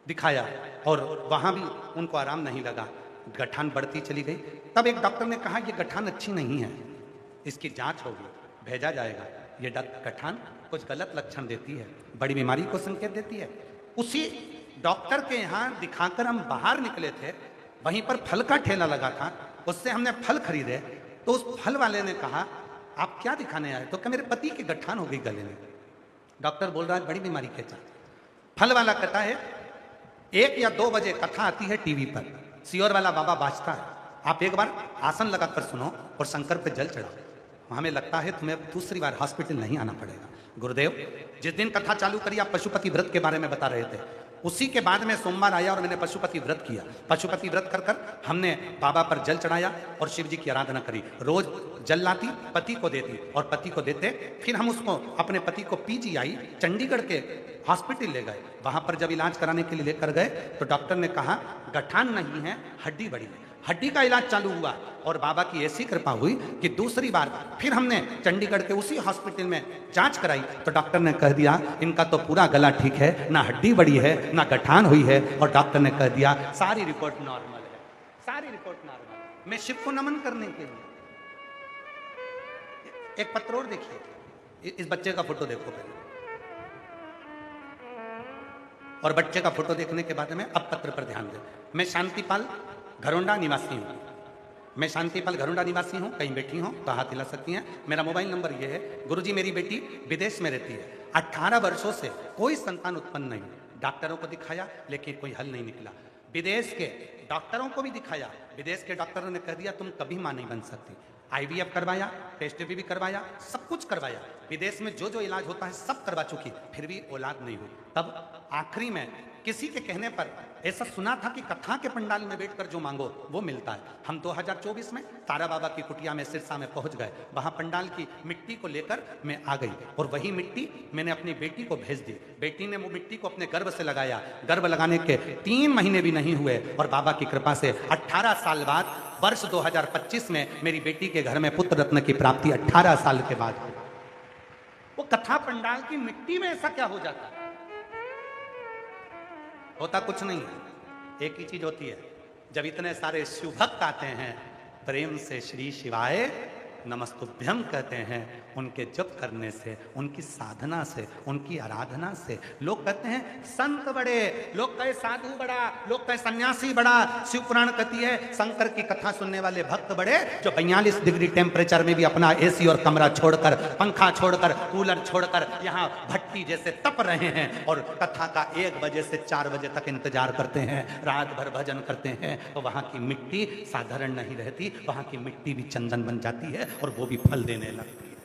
दिखाया और वहाँ भी उनको आराम नहीं लगा, गठान बढ़ती चली गई। तब एक डॉक्टर ने कहा ये गठान अच्छी नहीं है, इसकी जांच होगी, भेजा जाएगा। ये गठान कुछ गलत लक्षण देती है, बड़ी बीमारी को संकेत देती है। उसी डॉक्टर के यहाँ दिखाकर हम बाहर निकले थे, वहीं पर फल का ठेला लगा था, उससे हमने फल खरीदे। तो उस फल वाले ने कहा आप क्या दिखाने आए? तो क्या मेरे पति की गठान हो गई गले में। डॉक्टर बोल रहा है बड़ी बीमारी के साथ। फल वाला कहता है 1 या 2 बजे कथा आती है टीवी पर, सियोर वाला बाबा बाजता है, आप एक बार आसन लगाकर सुनो और शंकर पे जल चढ़ाओ, हमें लगता है तुम्हें दूसरी बार हॉस्पिटल नहीं आना पड़ेगा। गुरुदेव जिस दिन कथा चालू करी आप पशुपति व्रत के बारे में बता रहे थे, उसी के बाद में सोमवार आया और मैंने पशुपति व्रत किया। पशुपति व्रत कर कर हमने बाबा पर जल चढ़ाया और शिव जी की आराधना करी। रोज जल लाती, पति को देती और पति को देते, फिर हम उसको अपने पति को पीजीआई चंडीगढ़ के हॉस्पिटल ले गए। वहां पर जब इलाज कराने के लिए लेकर गए तो डॉक्टर ने कहा गठान नहीं है, हड्डी बड़ी है। हड्डी का इलाज चालू हुआ और बाबा की ऐसी कृपा हुई कि दूसरी बार फिर हमने चंडीगढ़ के उसी हॉस्पिटल में जांच कराई तो डॉक्टर ने कह दिया इनका तो पूरा गला ठीक है, ना हड्डी बड़ी है ना गठान हुई है। और डॉक्टर ने कह दिया सारी रिपोर्ट नॉर्मल है, सारी रिपोर्ट नॉर्मल। मैं शिव को नमन करने के लिए एक पत्र और देखिए, इस बच्चे का फोटो देखो पहले, और बच्चे का फोटो देखने के बाद में अब पत्र पर ध्यान दें। मैं शांतिपाल घरोंडा निवासी हूँ, मैं शांतिपाल घरोंडा निवासी हूँ, कहीं बैठी हूँ तो हाथ हिला सकती हैं। मेरा मोबाइल नंबर ये है। गुरुजी मेरी बेटी विदेश में रहती है, 18 वर्षों से कोई संतान उत्पन्न नहीं, डॉक्टरों को दिखाया लेकिन कोई हल नहीं निकला। विदेश के डॉक्टरों को भी दिखाया, विदेश के डॉक्टरों ने कह दिया तुम कभी मां नहीं बन सकती। IVF करवाया, टेस्ट भी करवाया, सब कुछ करवाया, विदेश में जो जो इलाज होता है सब करवा चुकी, फिर भी औलाद नहीं हुई। तब आखिरी में किसी के कहने पर ऐसा सुना था कि कथा के पंडाल में बैठकर जो मांगो वो मिलता है। हम 2024 में तारा बाबा की कुटिया में सिरसा में पहुंच गए, वहां पंडाल की मिट्टी को लेकर मैं आ गई और वही मिट्टी मैंने अपनी बेटी को भेज दी। बेटी ने वो मिट्टी को अपने गर्भ से लगाया, गर्भ लगाने के 3 महीने भी नहीं हुए और बाबा की कृपा से 18 साल बाद वर्ष 2025 में मेरी बेटी के घर में पुत्र रत्न की प्राप्ति 18 साल के बाद हुई। वो कथा पंडाल की मिट्टी में ऐसा क्या हो जाता है? होता कुछ नहीं है, एक ही चीज होती है, जब इतने सारे शिव भक्त आते हैं प्रेम से श्री शिवाय नमस्तुभ्यम कहते हैं, उनके जप करने से, उनकी साधना से, उनकी आराधना से लोग कहते हैं संत बड़े, लोग कहे साधु बड़ा, लोग कहे सन्यासी बड़ा। शिव पुराण कहती है शंकर की कथा सुनने वाले भक्त बड़े, जो 42 डिग्री टेम्परेचर में भी अपना AC और कमरा छोड़कर, पंखा छोड़कर, कूलर छोड़कर यहाँ भट्टी जैसे तप रहे हैं और कथा का 1 बजे से 4 बजे तक इंतजार करते हैं, रात भर भजन करते हैं। तो वहाँ की मिट्टी साधारण नहीं रहती, वहाँ की मिट्टी भी चंदन बन जाती है और वो भी फल देने लगती है,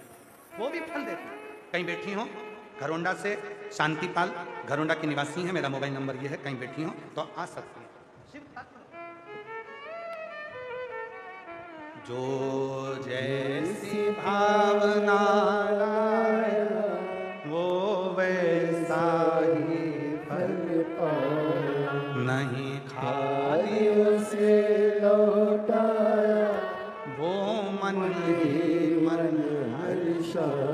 वो भी फल देती है। कहीं बैठी हो घरोंडा से, शांतिपाल घरोंडा की निवासी है, मेरा मोबाइल नंबर ये है, कहीं बैठी हो तो आ सकती है। जो जैसी भावना वो वैसा ही फल पाया, नहीं खाली उसे लौटाया, वो मन ही मन हर्षाया,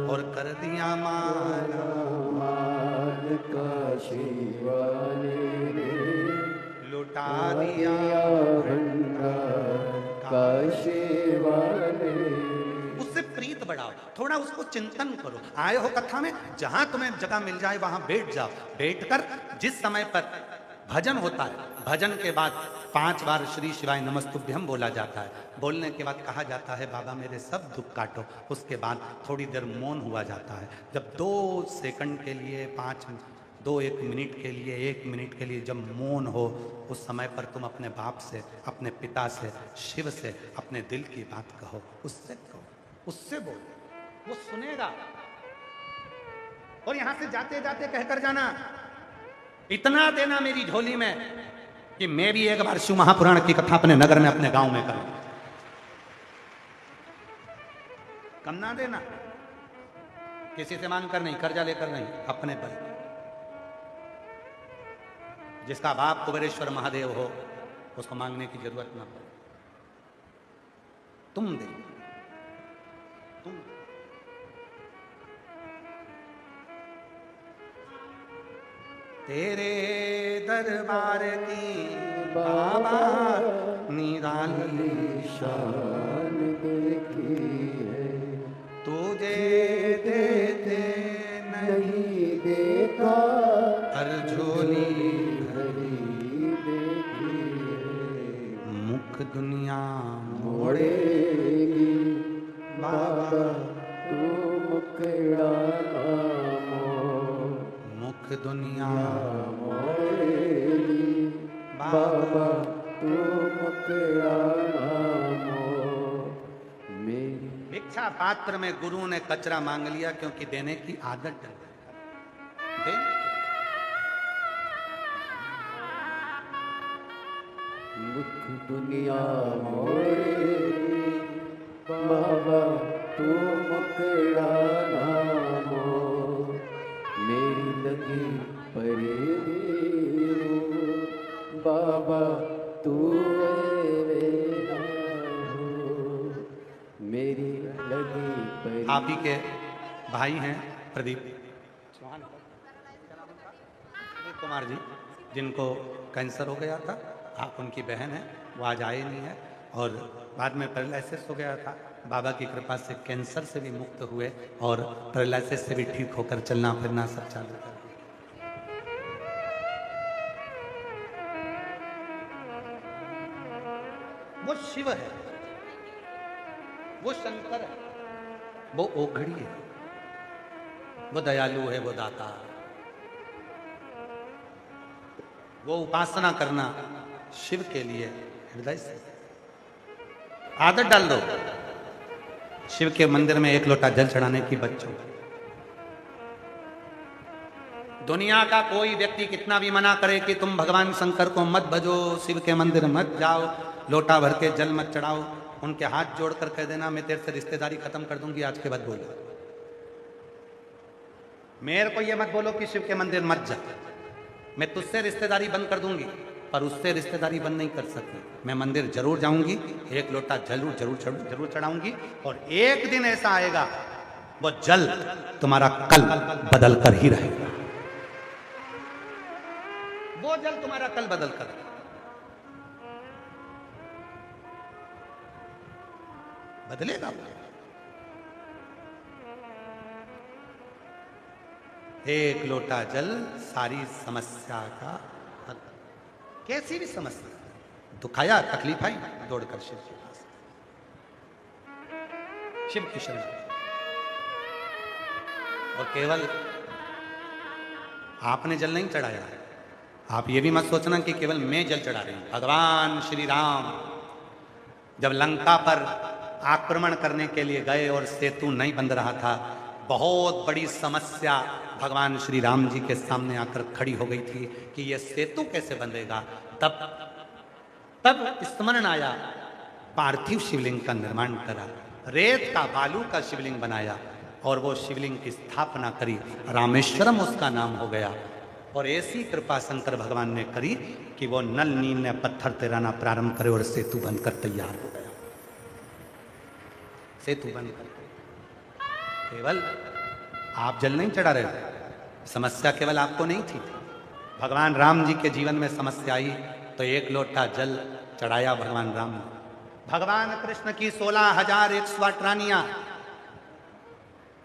और कर दिया माला मान का शिवाने ने लुटा दिया भंडार का शिवाने। उससे प्रीत बढ़ाओ, थोड़ा उसको चिंतन करो। आए हो कथा में, जहां तुम्हें जगह मिल जाए वहां बैठ जाओ, बैठकर जिस समय पर भजन होता है, भजन के बाद 5 बार श्री शिवाय नमस्तुभ्यम बोला जाता है। बोलने के बाद कहा जाता है बाबा मेरे सब दुख काटो। उसके बाद थोड़ी देर मौन हुआ जाता है। जब 2 सेकंड के लिए 1 मिनट के लिए 1 मिनट के लिए जब मौन हो, उस समय पर तुम अपने बाप से, अपने पिता से, शिव से अपने दिल की बात कहो, उससे कहो, उससे बोलो, वो सुनेगा। और यहां से जाते जाते कहकर जाना इतना देना मेरी झोली में कि मैं भी एक बार शिव महापुराण की कथा अपने नगर में, अपने गांव में करूं। कम ना देना, किसी से मांग कर नहीं, कर्जा लेकर नहीं, अपने बल। जिसका बाप कुबेरेश्वर महादेव हो उसको मांगने की जरूरत ना पड़े। तुम दे, तुम। तेरे दरबार की बाबा निराली शान देखी है, तुझे देते नहीं देखा हर झोली भरी देखी है। मुख दुनिया मोड़ेगी बाबा तू मुकड़ा मोड़, मुख दुनिया मोड़ेगी बाबा तू मुकड़ा मोड़। मेरी भिक्षा पात्र में गुरु ने कचरा मांग लिया क्योंकि देने की आदत डल गई। मुख दुनिया मोड़ेगी बाबा तू मुकड़ा मोड़। मेरी लगी परेगी बाबा तू मेरा हो। मेरी लगी परेगी। आप ही के भाई हैं प्रदीप चौहान कुमार जी, जिनको कैंसर हो गया था। आप उनकी बहन हैं, वो आज आए नहीं है और बाद में पैरालिसिस हो गया था। बाबा की कृपा से कैंसर से भी मुक्त हुए और पैरालिसिस से भी ठीक होकर चलना फिरना सब चालू कर दिया। वो शिव है, वो शंकर है, वो ओघड़ी है, वो दयालु है, वो दाता, वो उपासना करना शिव के लिए हृदय से आदत डाल दो। शिव के मंदिर में एक लोटा जल चढ़ाने की बच्चों, दुनिया का कोई व्यक्ति कितना भी मना करे कि तुम भगवान शंकर को मत भजो, शिव के मंदिर मत जाओ, लोटा भर के जल मत चढ़ाओ, उनके हाथ जोड़कर कह देना मैं तेरे से रिश्तेदारी खत्म कर दूंगी, आज के बाद बोलो। मेरे को ये मत बोलो कि शिव के मंदिर मत जा, मैं तुझसे रिश्तेदारी बंद कर दूंगी, पर उससे रिश्तेदारी बंद नहीं कर सकती। मैं मंदिर जरूर जाऊंगी, एक लोटा जरूर चढ़ाऊंगी, और एक दिन ऐसा आएगा वो जल तुम्हारा कल बदल कर ही रहेगा। वो जल तुम्हारा कल बदल कर बदलेगा। एक लोटा जल सारी समस्या का हल। कैसी भी समस्या, दुखाया तकलीफ आई, दौड़कर शिव के पास, शिव की शरण। और केवल आपने जल नहीं चढ़ाया है, आप ये भी मत सोचना कि केवल मैं जल चढ़ा रही हूं। भगवान श्री राम जब लंका पर आक्रमण करने के लिए गए और सेतु नहीं बन रहा था, बहुत बड़ी समस्या भगवान श्री राम जी के सामने आकर खड़ी हो गई थी कि यह सेतु कैसे बनेगा। तब स्मरण आया, पार्थिव शिवलिंग का निर्माण करा, रेत का बालू का शिवलिंग बनाया और वो शिवलिंग की स्थापना करी, रामेश्वरम उसका नाम हो गया। और ऐसी कृपा शंकर भगवान ने करी कि वो नल नील ने पत्थर तैराना प्रारंभ करे और सेतु बनकर तैयार हो गया। सेतु बनकर केवल आप जल नहीं चढ़ा रहे थे, समस्या केवल आपको नहीं थी। भगवान राम जी के जीवन में समस्या आई तो एक लोटा जल चढ़ाया भगवान राम ने। भगवान कृष्ण की 16,108 रानियां,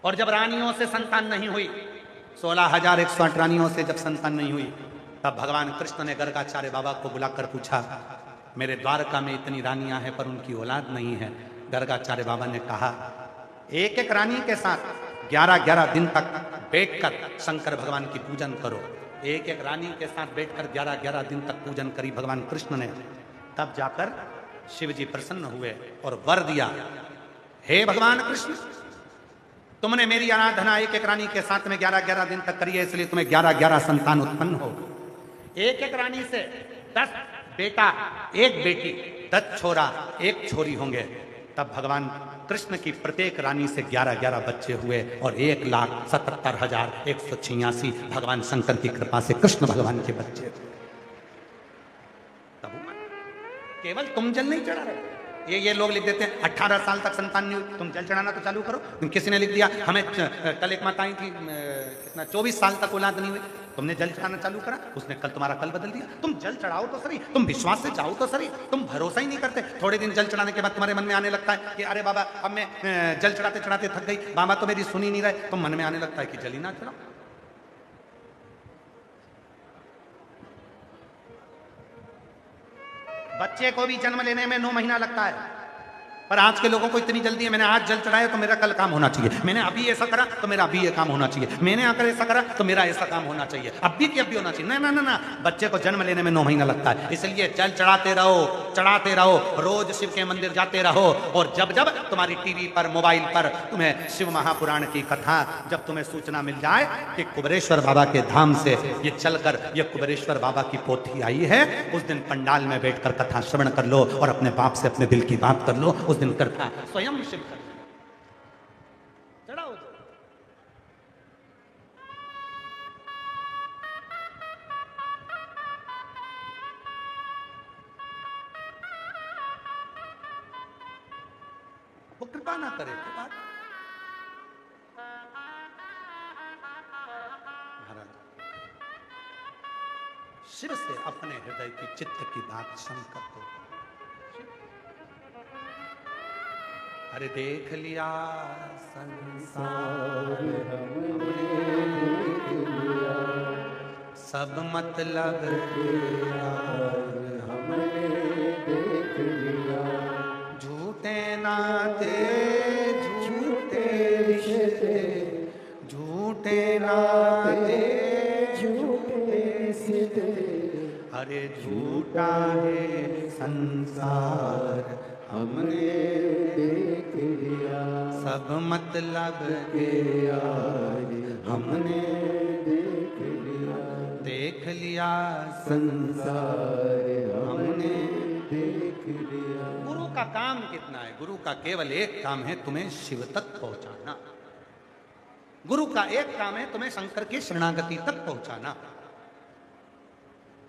और जब रानियों से संतान नहीं हुई, 16,108 रानियों से जब संतान नहीं हुई, तब भगवान कृष्ण ने गर्गाचार्य बाबा को बुलाकर पूछा, मेरे द्वारका में इतनी रानियां हैं पर उनकी औलाद नहीं है। गर्गाचार्य बाबा ने कहा, एक एक रानी के साथ 11-11 दिन तक बैठकर शंकर भगवान की पूजन करो। एक एक रानी के साथ बैठकर 11-11 दिन तक पूजन करी भगवान कृष्ण ने। तब जाकर शिव जी प्रसन्न हुए और वर दिया, हे भगवान कृष्ण, तुमने मेरी आराधना एक एक रानी के साथ में 11-11 दिन तक करी है, इसलिए तुम्हें 11-11 संतान उत्पन्न हो। एक एक रानी से 10 बेटा, 1 बेटी, 10 छोरा, 1 छोरी होंगे। तब भगवान कृष्ण की प्रत्येक रानी से 11-11 बच्चे हुए और 1,77,186 भगवान शंकर की कृपा से कृष्ण भगवान के बच्चे। तब केवल तुम जल नहीं चढ़ा रहे। ये लोग लिख देते हैं 18 साल तक संतान नहीं हुई, तुम जल चढ़ाना तो चालू करो। किसी ने लिख दिया हमें कल एक माता आई थी, कितना 24 साल तक औलाद नहीं हुई, तुमने जल चढ़ाना चालू करा, उसने कल तुम्हारा कल बदल दिया। तुम जल चढ़ाओ तो सही, तुम विश्वास से जाओ तो सही, तुम भरोसा ही नहीं करते। थोड़े दिन जल चढ़ाने के बाद तुम्हारे मन में आने लगता है कि अरे बाबा अब मैं जल चढ़ाते चढ़ाते थक गई, बाबा तो मेरी सुनी नहीं रहे, तो मन में आने लगता है कि जल ही ना चढ़ाओ। बच्चे को भी जन्म लेने में 9 महीना लगता है, पर आज के लोगों को इतनी जल्दी है, मैंने आज जल चढ़ाया तो मेरा कल काम होना चाहिए, मैंने अभी ऐसा करा तो मेरा अभी ये काम होना चाहिए, मैंने आकर ऐसा करा तो मेरा ऐसा काम होना चाहिए, अभी की अभी होना चाहिए। ना ना ना ना, बच्चे को जन्म लेने में 9 महीना लगता है। इसलिए जल चढ़ाते रहो, रोज शिव के मंदिर जाते रहो। और जब जब तुम्हारी टीवी पर, मोबाइल पर तुम्हें शिव महापुराण की कथा, जब तुम्हें सूचना मिल जाए कि कुबेरेश्वर बाबा के धाम से ये चलकर ये कुबेरेश्वर बाबा की पोथी आई है, उस दिन पंडाल में बैठकर कथा श्रवण कर लो और अपने बाप से अपने दिल की बात कर लो। उस दिन करता स्वयं शिव कर चढ़ाओ। वो कृपा ना करे तो बात शिव से अपने हृदय की चित्त की बात शंकर को। अरे देख लिया संसार हमने, सब मतलब हमने देख लिया, झूठे नाते झूठे रिश्ते, झूठे नाते झूठे रिश्ते, अरे झूठा है संसार हमने देख लिया, सब मतलब के यार हमने देख लिया, संसार हमने देख लिया। गुरु का काम कितना है? गुरु का केवल एक काम है, तुम्हें शिव तक पहुंचाना। गुरु का एक काम है, तुम्हें शंकर की शरणागति तक पहुंचाना।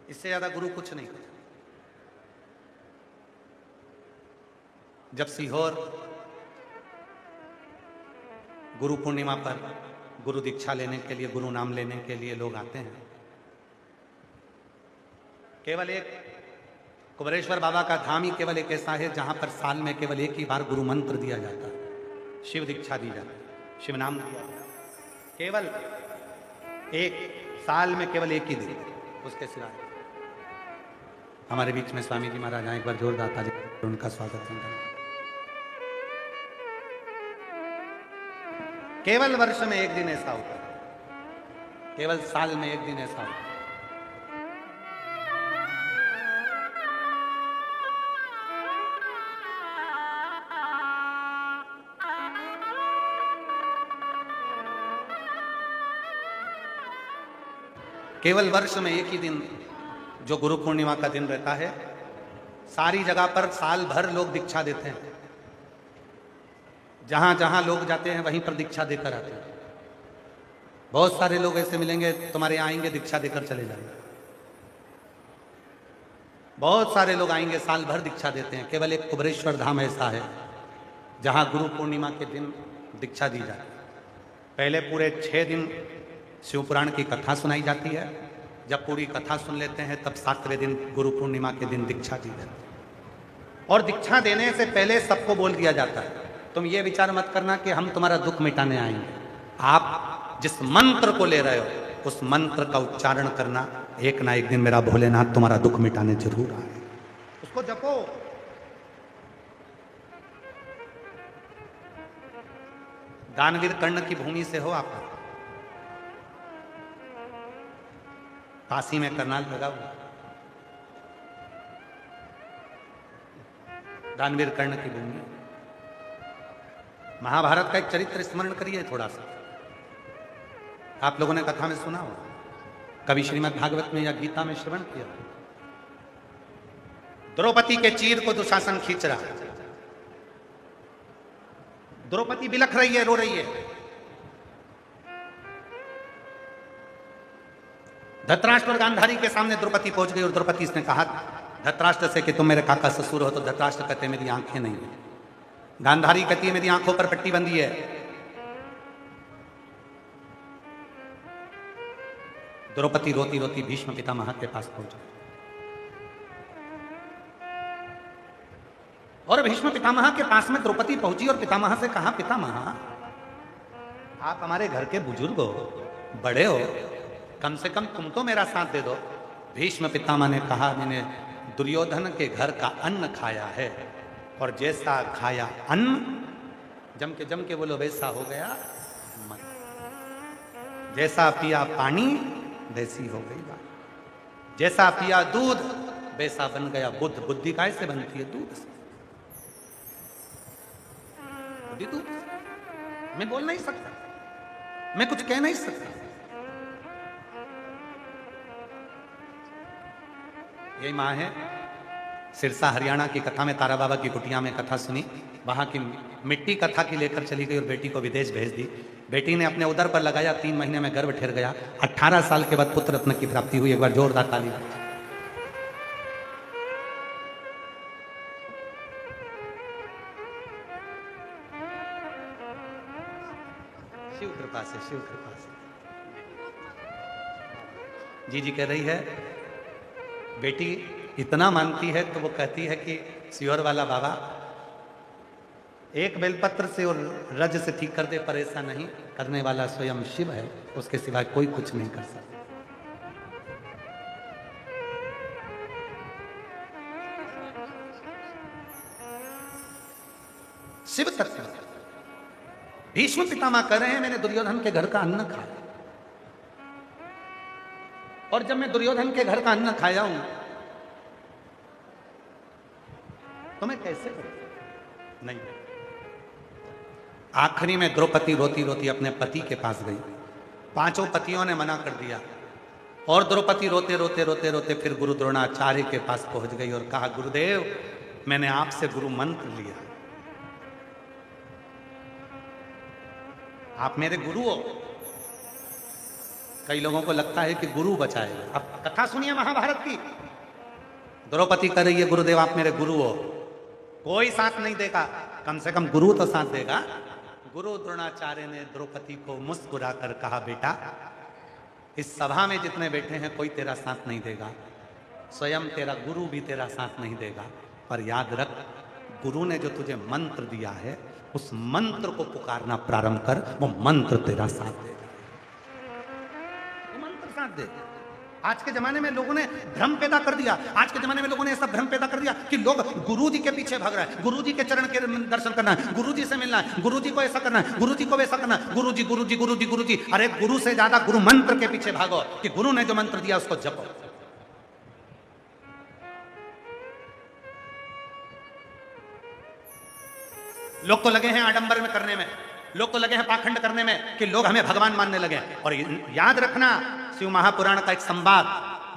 इससे ज्यादा गुरु कुछ नहीं करता। जब सीहोर गुरु पूर्णिमा पर गुरु दीक्षा लेने के लिए, गुरु नाम लेने के लिए लोग आते हैं, केवल एक कुबेरेश्वर बाबा का धाम ही केवल एक ऐसा है जहां पर साल में केवल एक ही बार गुरु मंत्र दिया जाता है, शिव दीक्षा दी जाती है, शिव नाम दिया जाता है। केवल एक साल में केवल एक ही दिन, उसके सिवाय। हमारे बीच में स्वामी जी महाराज आए, एक बार जोरदार ताली उनका स्वागत करना। केवल वर्ष में एक दिन ऐसा होता है, केवल साल में एक दिन ऐसा होता है। केवल वर्ष में एक ही दिन जो गुरु पूर्णिमा का दिन रहता है, सारी जगह पर साल भर लोग दीक्षा देते हैं। जहां जहां लोग जाते हैं वहीं पर दीक्षा देकर आते हैं। बहुत सारे लोग ऐसे मिलेंगे, तुम्हारे यहाँ आएंगे दीक्षा देकर चले जाएंगे। बहुत सारे लोग आएंगे, साल भर दीक्षा देते हैं। केवल एक कुबेरेश्वर धाम ऐसा है जहां गुरु पूर्णिमा के दिन दीक्षा दी जाती है। पहले पूरे 6 दिन शिव पुराण की कथा सुनाई जाती है। जब पूरी कथा सुन लेते हैं तब 7वें दिन गुरु पूर्णिमा के दिन दीक्षा दी जाती है। और दीक्षा देने से पहले सबको बोल दिया जाता है, तुम ये विचार मत करना कि हम तुम्हारा दुख मिटाने आएंगे। आप जिस मंत्र को ले रहे हो उस मंत्र का उच्चारण करना, एक ना एक दिन मेरा भोलेनाथ तुम्हारा दुख मिटाने जरूर आए, उसको जपो। दानवीर कर्ण की भूमि से हो आप, काशी में करनाल लगा हुआ, दानवीर कर्ण की भूमि। महाभारत का एक चरित्र स्मरण करिए थोड़ा सा, आप लोगों ने कथा में सुना हो, कभी श्रीमद् भागवत में या गीता में श्रवण किया। द्रौपदी के चीर को दुशासन खींच रहा, द्रौपदी बिलख रही है, रो रही है। धृतराष्ट्र और गांधारी के सामने द्रौपदी पहुंच गई और द्रौपदी ने कहा धृतराष्ट्र से कि तुम मेरे काका ससुर हो, तो धृतराष्ट्र कहते मेरी आंखें नहीं है। गांधारी कहती है मेरी आंखों पर पट्टी बंधी है। द्रौपदी रोती रोती भीष्म पितामह के पास पहुंच गई। और भीष्म पितामह के पास में द्रौपदी पहुंची और पितामह से कहा, पितामह आप हमारे घर के बुजुर्ग हो, बड़े हो, कम से कम तुम तो मेरा साथ दे दो। भीष्म पितामह ने कहा, मैंने दुर्योधन के घर का अन्न खाया है और जैसा खाया अन्न, जम के बोलो, वैसा हो गया मन। जैसा पिया पानी वैसी हो गई बात। जैसा पिया दूध वैसा बन गया बुद्ध। बुद्धि कैसे बनती है? दूध से। बुद्धि दूध से। मैं बोल नहीं सकता, मैं कुछ कह नहीं सकता। यही मां है। सिरसा हरियाणा की कथा में तारा बाबा की कुटिया में कथा सुनी, वहां की मिट्टी कथा की लेकर चली गई और बेटी को विदेश भेज दी। बेटी ने अपने उदर पर लगाया, 3 महीने में गर्भ ठहर गया। 18 साल के बाद पुत्र रत्न की प्राप्ति हुई। एक बार जोरदार ताली। शिव कृपा से, शिव कृपा से। जी कह रही है, बेटी इतना मानती है तो वो कहती है कि सियोर वाला बाबा एक बेलपत्र से और रज से ठीक कर दे, पर ऐसा नहीं, करने वाला स्वयं शिव है, उसके सिवाय कोई कुछ नहीं कर सकता। शिव तत्व। भीष्म पितामह कह रहे हैं, मैंने दुर्योधन के घर का अन्न खाया, और जब मैं दुर्योधन के घर का अन्न खाया हूं तो मैं कैसे करूं? नहीं। आखिरी में द्रौपदी रोती रोती अपने पति के पास गई। 5 पतियों ने मना कर दिया और द्रौपदी रोते रोते रोते रोते फिर गुरु द्रोणाचार्य के पास पहुंच गई और कहा, गुरुदेव मैंने आपसे गुरु मंत्र लिया, आप मेरे गुरु हो। कई लोगों को लगता है कि गुरु बचाएगा। अब कथा सुनिए महाभारत की। द्रौपदी कह रही है, गुरुदेव आप मेरे गुरु हो, कोई साथ नहीं देगा, कम से कम गुरु तो साथ देगा। गुरु द्रोणाचार्य ने द्रौपदी को मुस्कुरा कर कहा, बेटा इस सभा में जितने बैठे हैं कोई तेरा साथ नहीं देगा, स्वयं तेरा गुरु भी तेरा साथ नहीं देगा, पर याद रख गुरु ने जो तुझे मंत्र दिया है उस मंत्र को पुकारना प्रारंभ कर, वो मंत्र तेरा साथ देगा। वो मंत्र साथ दे। आज के जमाने में लोगों ने भ्रम पैदा कर दिया। आज के जमाने में लोगों ने ऐसा भ्रम पैदा कर दिया कि लोग गुरुजी के पीछे भाग रहा है, गुरुजी के चरण के दर्शन करना है, गुरुजी से मिलना है, गुरुजी को ऐसा करना है, गुरुजी को वैसा करना है, गुरुजी गुरुजी गुरुजी गुरुजी। अरे गुरु से ज्यादा गुरु मंत्र के पीछे भागो कि गुरु ने जो मंत्र दिया उसको जपो। लोग तो लगे हैं आडंबर में करने में, लोग तो लगे हैं पाखंड करने में कि लोग हमें भगवान मानने लगे। और याद रखना, शिव महापुराण का एक संवाद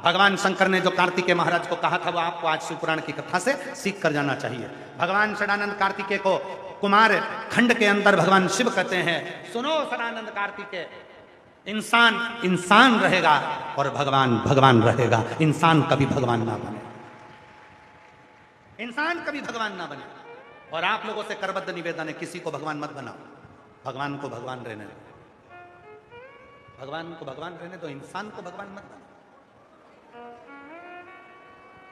भगवान शंकर ने जो कार्तिकेय महाराज को कहा था वो आपको आज शिव पुराण की कथा से सीख कर जाना चाहिए। भगवान षडानंद कार्तिकेय को कुमार खंड के अंदर भगवान शिव कहते हैं, सुनो षडानंद कार्तिकेय, इंसान इंसान रहेगा और भगवान भगवान रहेगा। इंसान कभी भगवान ना बने, इंसान कभी भगवान ना बने। और आप लोगों से करबद्ध निवेदन है, किसी को भगवान मत बनाओ, भगवान को भगवान रहने दो, भगवान को भगवान रहने दो, इंसान को भगवान मत बनाओ।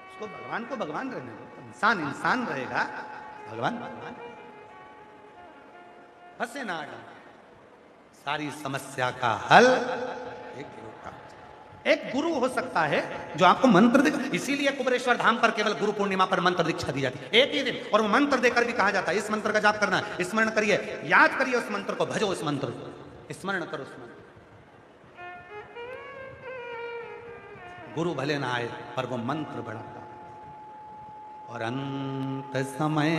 उसको भगवान को भगवान रहने दो, इंसान इंसान रहेगा, भगवान भगवान। हंसे ना आडम, सारी समस्या का हल एक गुरु हो सकता है जो आपको मंत्र देगा। इसीलिए कुबरेश्वर धाम पर केवल गुरु पूर्णिमा पर मंत्र दीक्षा दी जाती है, एक ही दिन, और वो मंत्र देकर भी कहा जाता है इस मंत्र का जाप करना है, स्मरण करिए, याद करिए उस मंत्र को, भजो उस मंत्र को, स्मरण करो उस मंत्र। गुरु भले ना आए पर वो मंत्र बढ़ाता। और अंत समय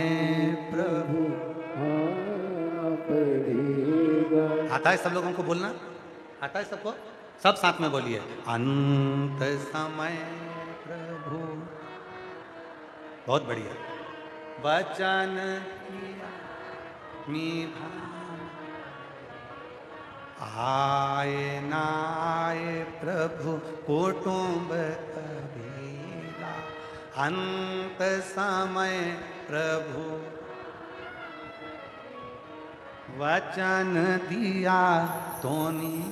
प्रभु आता है, सब लोगों को बोलना आता है सबको, सब साथ में बोलिए, अंत समय प्रभु। बहुत बढ़िया। वचन मीठा आए ना आए प्रभु कुटुंब कबीरा, अंत समय प्रभु वचन दिया तो नहीं।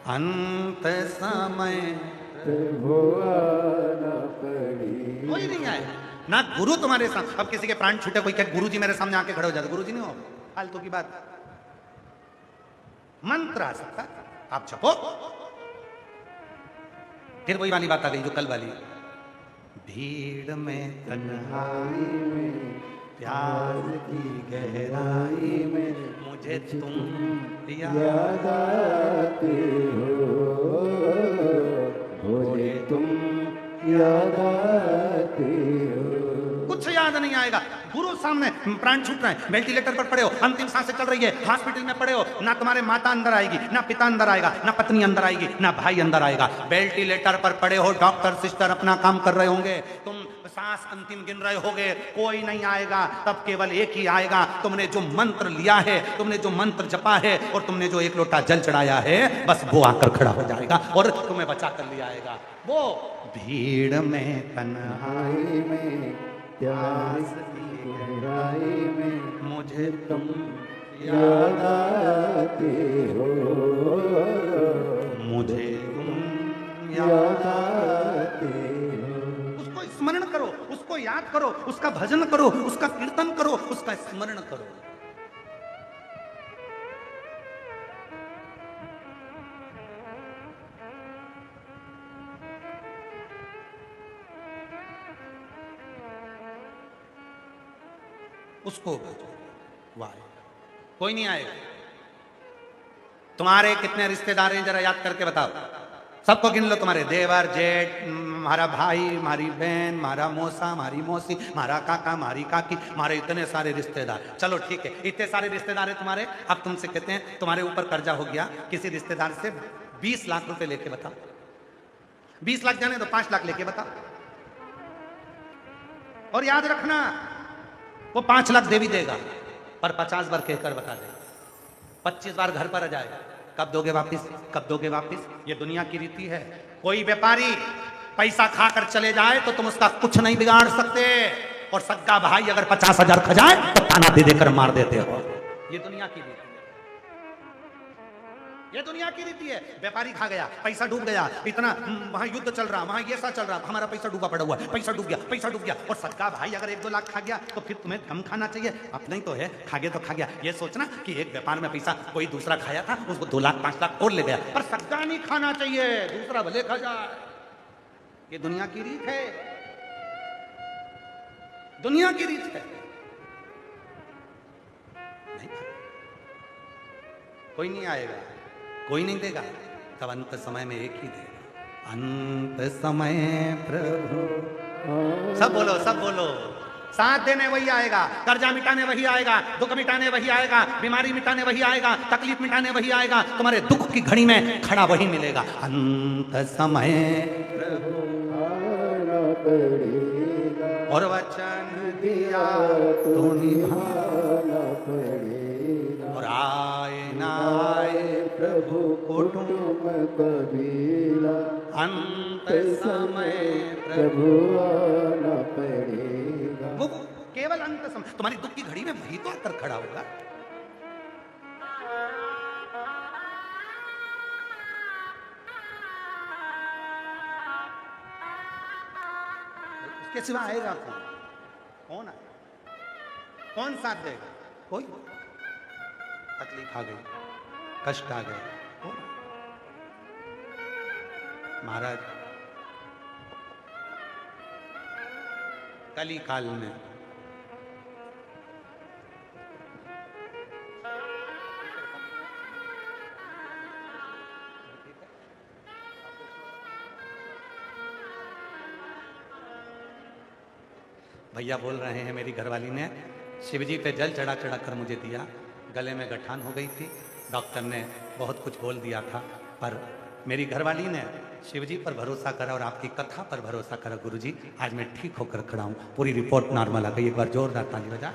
अंत समय प्रभु आना पड़ी। कोई नहीं आएगा ना गुरु तुम्हारे साथ। अब किसी के प्राण छूटे, कोई कहे गुरु जी मेरे सामने आके खड़े हो जाते, गुरु जी नहीं हो, फालतू की बात। मंत्र आ सकता, आप जपो। फिर वही वाली बात आ गई जो कल वाली, भीड़ में तन्हाई में प्यास की गहराई में मुझे तुम याद आते हो, भोले तुम याद आते हो। कुछ याद नहीं आएगा। गुरु सामने, प्राण छूट रहे हैं, वेंटिलेटर पर पड़े हो, अंतिम सांसें चल रही है, हॉस्पिटल में पड़े हो, ना तुम्हारे माता अंदर आएगी, ना पिता अंदर आएगा, ना पत्नी अंदर आएगी, ना भाई अंदर आएगा। वेंटिलेटर पर पड़े हो, डॉक्टर सिस्टर अपना काम कर रहे होंगे, तुम सांस अंतिम गिन रहे होगे, कोई नहीं आएगा। तब केवल एक ही आएगा, तुमने जो मंत्र लिया है, तुमने जो मंत्र जपा है और तुमने जो एक लोटा जल चढ़ाया है, बस वो आकर खड़ा हो जाएगा और तुम्हें बचा कर ले आएगा। वो भीड़ में तन्हाई में प्यास की गहराई में मुझे तुम याद आते हो, मुझे तुम याद आते हो। उसको स्मरण करो, उसको याद करो, उसका भजन करो, उसका कीर्तन करो, उसका स्मरण करो। उसको वाह, कोई नहीं आएगा। तुम्हारे कितने रिश्तेदार हैं जरा याद करके बताओ, सबको गिन लो। तुम्हारे देवर जेठ, हमारा भाई, हमारी बहन, हमारा मौसा, हमारी मौसी, हमारा काका, हमारी काकी, हमारे इतने सारे रिश्तेदार। चलो ठीक है, इतने सारे रिश्तेदार हैं तुम्हारे। अब तुमसे कहते हैं तुम्हारे ऊपर कर्जा हो गया, किसी रिश्तेदार से 20 लाख रुपए लेके बताओ। 20 लाख जाने तो 5 लाख लेके बताओ। और याद रखना, वो 5 लाख दे भी देगा पर 50 बार कहकर बता देगा, 25 बार घर पर आ जाएगा। कब दोगे वापिस, कब दोगे वापिस? ये दुनिया की रीति है। कोई व्यापारी पैसा खाकर चले जाए तो तुम उसका कुछ नहीं बिगाड़ सकते, और सगा भाई अगर 50,000 खा जाए तो ताना दे देकर मार देते हो। ये दुनिया की रीति है, ये दुनिया की रीति है। व्यापारी खा गया, पैसा डूब गया, इतना वहां युद्ध चल रहा, वहां ये सा चल रहा, हमारा पैसा डूबा पड़ा हुआ, पैसा डूब गया, पैसा डूब गया। और सगा भाई अगर 1-2 लाख खा गया तो फिर तुम्हें कम खाना चाहिए। अपना ही तो है, खा गया तो खा गया। ये सोचना कि एक व्यापार में पैसा कोई दूसरा खाया था, उसको 2 लाख 5 लाख और ले गया, पर सगा नहीं खाना चाहिए, दूसरा भले खा जाए। ये दुनिया की रीत है, दुनिया की रीत है। नहीं, कोई नहीं आएगा, कोई नहीं देगा। तब अंत समय में एक ही देगा। अंत समय प्रभु, सब बोलो, सब बोलो। साथ देने वही आएगा, कर्जा मिटाने वही आएगा, दुख मिटाने वही आएगा, बीमारी मिटाने वही आएगा, तकलीफ मिटाने वही आएगा। तुम्हारे दुख की घड़ी में खड़ा वही मिलेगा। अंत समय प्रभु आना पड़ेगा, और वचन दिया तो निभाना पड़ेगा। और आए ना आए प्रभु कुटुंब कबीला, अंत समय प्रभु आना पड़ेगा। वो केवल अंत समय, तुम्हारी दुख की घड़ी में वही तो आकर खड़ा होगा। उसके सिवा आएगा कौन? कौन आएगा? कौन साथ देगा? कोई। तकलीफ आ गई, कष्ट आ गए, कौन? महाराज कली काल में भैया बोल रहे हैं, मेरी घरवाली ने शिवजी पे जल चढ़ा चढ़ा कर मुझे दिया, गले में गठान हो गई थी, डॉक्टर ने बहुत कुछ बोल दिया था, पर मेरी घरवाली ने शिवजी पर भरोसा करा और आपकी कथा पर भरोसा करा। गुरुजी आज मैं ठीक होकर खड़ा हूं, पूरी रिपोर्ट नॉर्मल आ गई। एक बार जोरदार ताली बजा।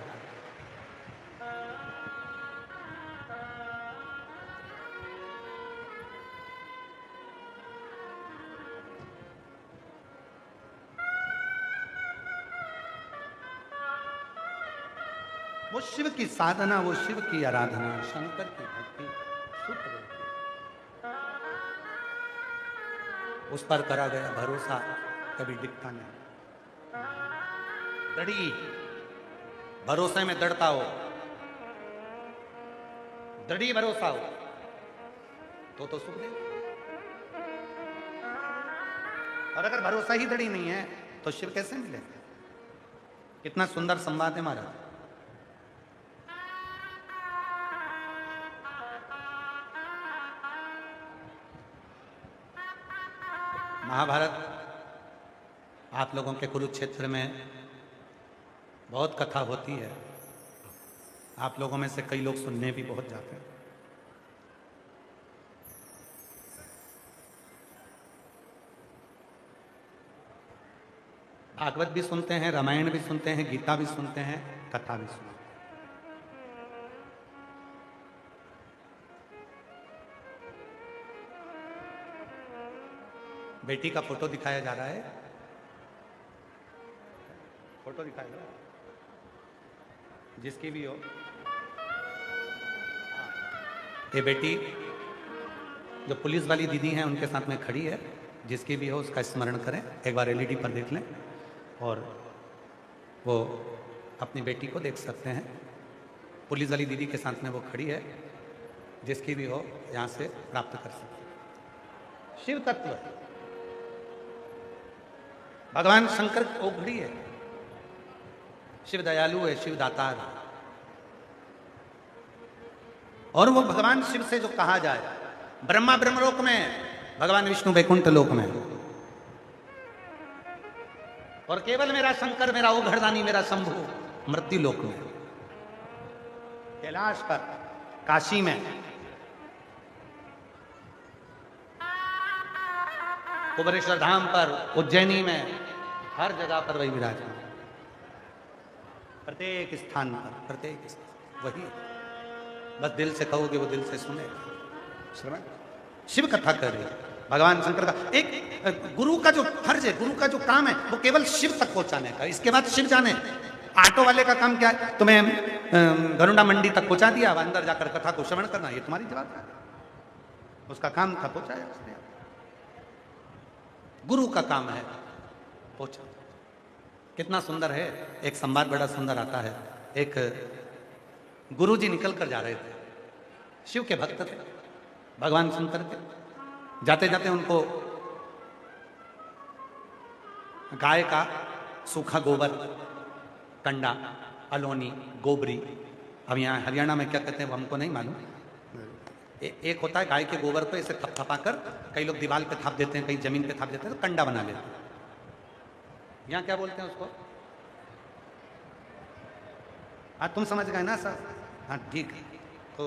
वो शिव की साधना, वो शिव की आराधना, शंकर की भक्ति सुख देती है। उस पर करा गया भरोसा कभी डिगता नहीं। दृढ़ी भरोसे में दृढ़ता हो, दृढ़ी भरोसा हो तो सुख दे। और अगर भरोसा ही दृढ़ी नहीं है तो शिव कैसे मिले? कितना सुंदर संवाद है महाराज। महाभारत आप लोगों के कुरुक्षेत्र में बहुत कथा होती है, आप लोगों में से कई लोग सुनने भी बहुत जाते हैं। भागवत भी सुनते हैं, रामायण भी सुनते हैं, गीता भी सुनते हैं, कथा भी सुनते हैं। बेटी का फोटो दिखाया जा रहा है, फोटो दिखाया जा रहा है, जिसकी भी हो। ये बेटी जो पुलिस वाली दीदी हैं उनके साथ में खड़ी है, जिसकी भी हो उसका स्मरण करें। एक बार एलईडी पर देख लें और वो अपनी बेटी को देख सकते हैं। पुलिस वाली दीदी के साथ में वो खड़ी है, जिसकी भी हो यहाँ से प्राप्त कर सकते हैं। शिव तत्व भगवान शंकर की ओघड़ी है। शिव दयालु है, शिव दातार है। और वो भगवान शिव से जो कहा जाए, ब्रह्मा ब्रह्मलोक में, भगवान विष्णु वैकुंठ लोक में, और केवल मेरा शंकर, मेरा ओघड़दानी, मेरा शंभु मृत्यु लोक में, कैलाश पर, काशी में, कुबेरेश्वर धाम पर, उज्जैनी में, हर जगह पर वही विराजमान, प्रत्येक स्थान पर, प्रत्येक स्थान वही। बस दिल से कहोगे वो दिल से सुने। श्रवण शिव कथा कर रही है भगवान शंकर का। एक गुरु का जो फर्ज है, गुरु का जो काम है, वो केवल शिव तक पहुंचाने का। इसके बाद शिव जाने। ऑटो वाले का काम क्या है? तुम्हें गरुड़ा मंडी तक पहुंचा दिया, अब अंदर जाकर कथा को श्रवण करना, ये तुम्हारी जवाबदारी है। उसका काम था पहुंचाया उसने। गुरु का काम है पहुंचा। कितना सुंदर है। एक संवाद बड़ा सुंदर आता है। एक गुरु जी निकल कर जा रहे थे, शिव के भक्त थे, भगवान शंकर के। जाते जाते उनको गाय का सूखा गोबर, कंडा, अलोनी, गोबरी, अब यहाँ हरियाणा में क्या कहते हैं वो हमको नहीं मालूम। एक होता है गाय के गोबर को ऐसे थपथपा कर, कई लोग दीवार पे थाप देते हैं, कई जमीन पे थाप देते हैं, तो कंडा बना लेते हैं। यहाँ क्या बोलते हैं उसको? हाँ तुम समझ गए ना सर? हाँ ठीक है। तो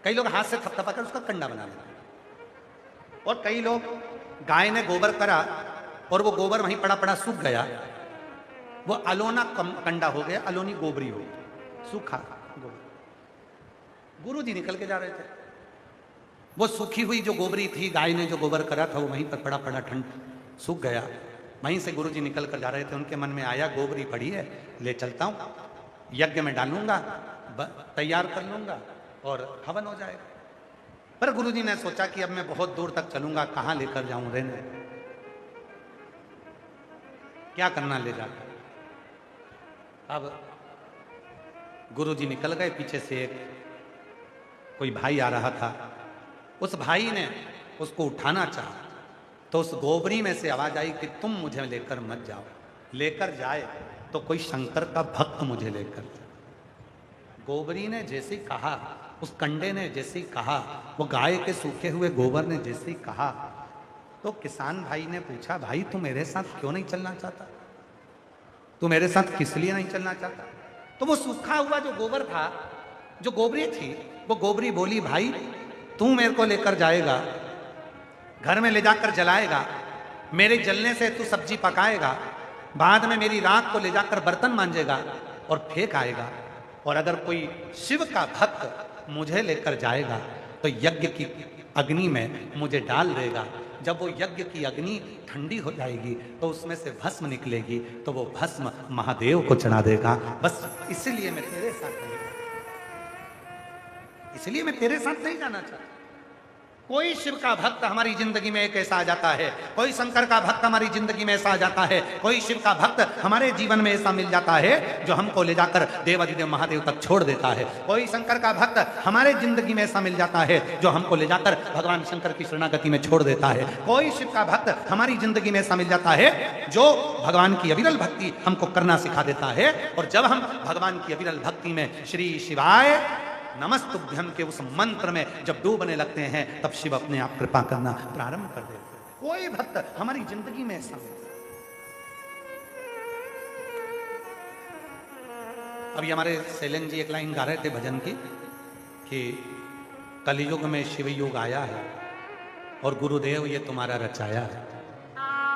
कई लोग हाथ से थपथपा कर उसका कंडा बना लेते हैं, और कई लोग गाय ने गोबर करा और वो गोबर वहीं पड़ा पड़ा सूख गया, वो अलोना कंडा हो गया, अलोनी गोबरी हो गई, सूखा गोबर। गुरु जी निकल के जा रहे थे, वो सूखी हुई जो गोबरी थी, गाय ने जो गोबर करा था, वो वहीं पर पड़ा पड़ा ठंड सूख गया। वहीं से गुरु जी निकल कर जा रहे थे। उनके मन में आया गोबरी पड़ी है, ले चलता हूँ, यज्ञ में डालूंगा, तैयार कर लूंगा और हवन हो जाएगा। पर गुरु जी ने सोचा कि अब मैं बहुत दूर तक चलूंगा, कहाँ लेकर जाऊं, रहने क्या करना ले जाकर। अब गुरु जी निकल गए। पीछे से एक कोई भाई आ रहा था। उस भाई ने उसको उठाना चाहा, तो उस गोबरी में से आवाज आई कि तुम मुझे लेकर मत जाओ, लेकर जाए तो कोई शंकर का भक्त मुझे लेकर जाए। गोबरी ने जैसे ही कहा, उस कंडे ने जैसे ही कहा, वो गाय के सूखे हुए गोबर ने जैसे ही कहा, तो किसान भाई ने पूछा, भाई तू मेरे साथ क्यों नहीं चलना चाहता? तू मेरे साथ किस लिए नहीं चलना चाहता? तो वो सूखा हुआ जो गोबर था, जो गोबरी थी, वो गोबरी बोली, भाई तू मेरे को लेकर जाएगा, घर में ले जाकर जलाएगा, मेरे जलने से तू सब्जी पकाएगा, बाद में मेरी राख को ले जाकर बर्तन मांजेगा और फेंक आएगा, और अगर कोई शिव का भक्त मुझे लेकर जाएगा तो यज्ञ की अग्नि में मुझे डाल देगा। जब वो यज्ञ की अग्नि ठंडी हो जाएगी तो उसमें से भस्म निकलेगी, तो वो भस्म महादेव को चढ़ा देगा। बस इसलिए मैं तेरे साथ नहीं, इसलिए मैं तेरे साथ नहीं जाना चाहता। कोई शिव का भक्त हमारी जिंदगी में एक ऐसा आ जाता है, कोई शंकर का भक्त हमारी जिंदगी में ऐसा आ जाता है, कोई शिव का भक्त हमारे जीवन में ऐसा मिल जाता है जो हमको ले जाकर देवाधिदेव महादेव तक छोड़ देता है। कोई शंकर का भक्त हमारे जिंदगी में ऐसा मिल जाता है जो हमको ले जाकर भगवान शंकर की शरणागति में छोड़ देता है। कोई शिव का भक्त हमारी जिंदगी में ऐसा मिल जाता है जो भगवान की अविरल भक्ति हमको करना सिखा देता है। और जब हम भगवान की अविरल भक्ति में श्री शिवाय नमस्तुभ्यम के उस मंत्र में जब डूबने लगते हैं तब शिव अपने आप कृपा करना प्रारंभ कर देते हैं। कोई भक्त हमारी जिंदगी में ऐसा नहीं। अभी हमारे शैलेंद्र जी एक लाइन गा रहे थे भजन की कि कलयुग में शिव युग आया है और गुरुदेव ये तुम्हारा रचाया है।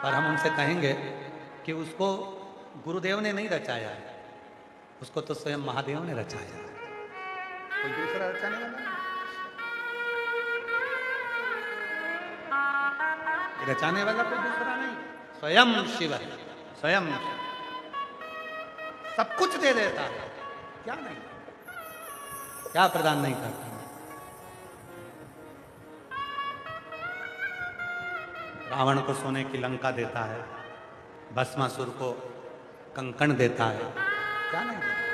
और हम उनसे कहेंगे कि उसको गुरुदेव ने नहीं रचाया है, उसको तो स्वयं महादेव ने रचाया है, कोई दूसरा रचाने वाला नहीं। रचाने वाला कोई दूसरा नहीं, स्वयं शिव है, स्वयं सब कुछ दे देता है। क्या नहीं, क्या प्रदान नहीं करता। रावण को सोने की लंका देता है, भस्मासुर को कंकण देता है, क्या नहीं देता।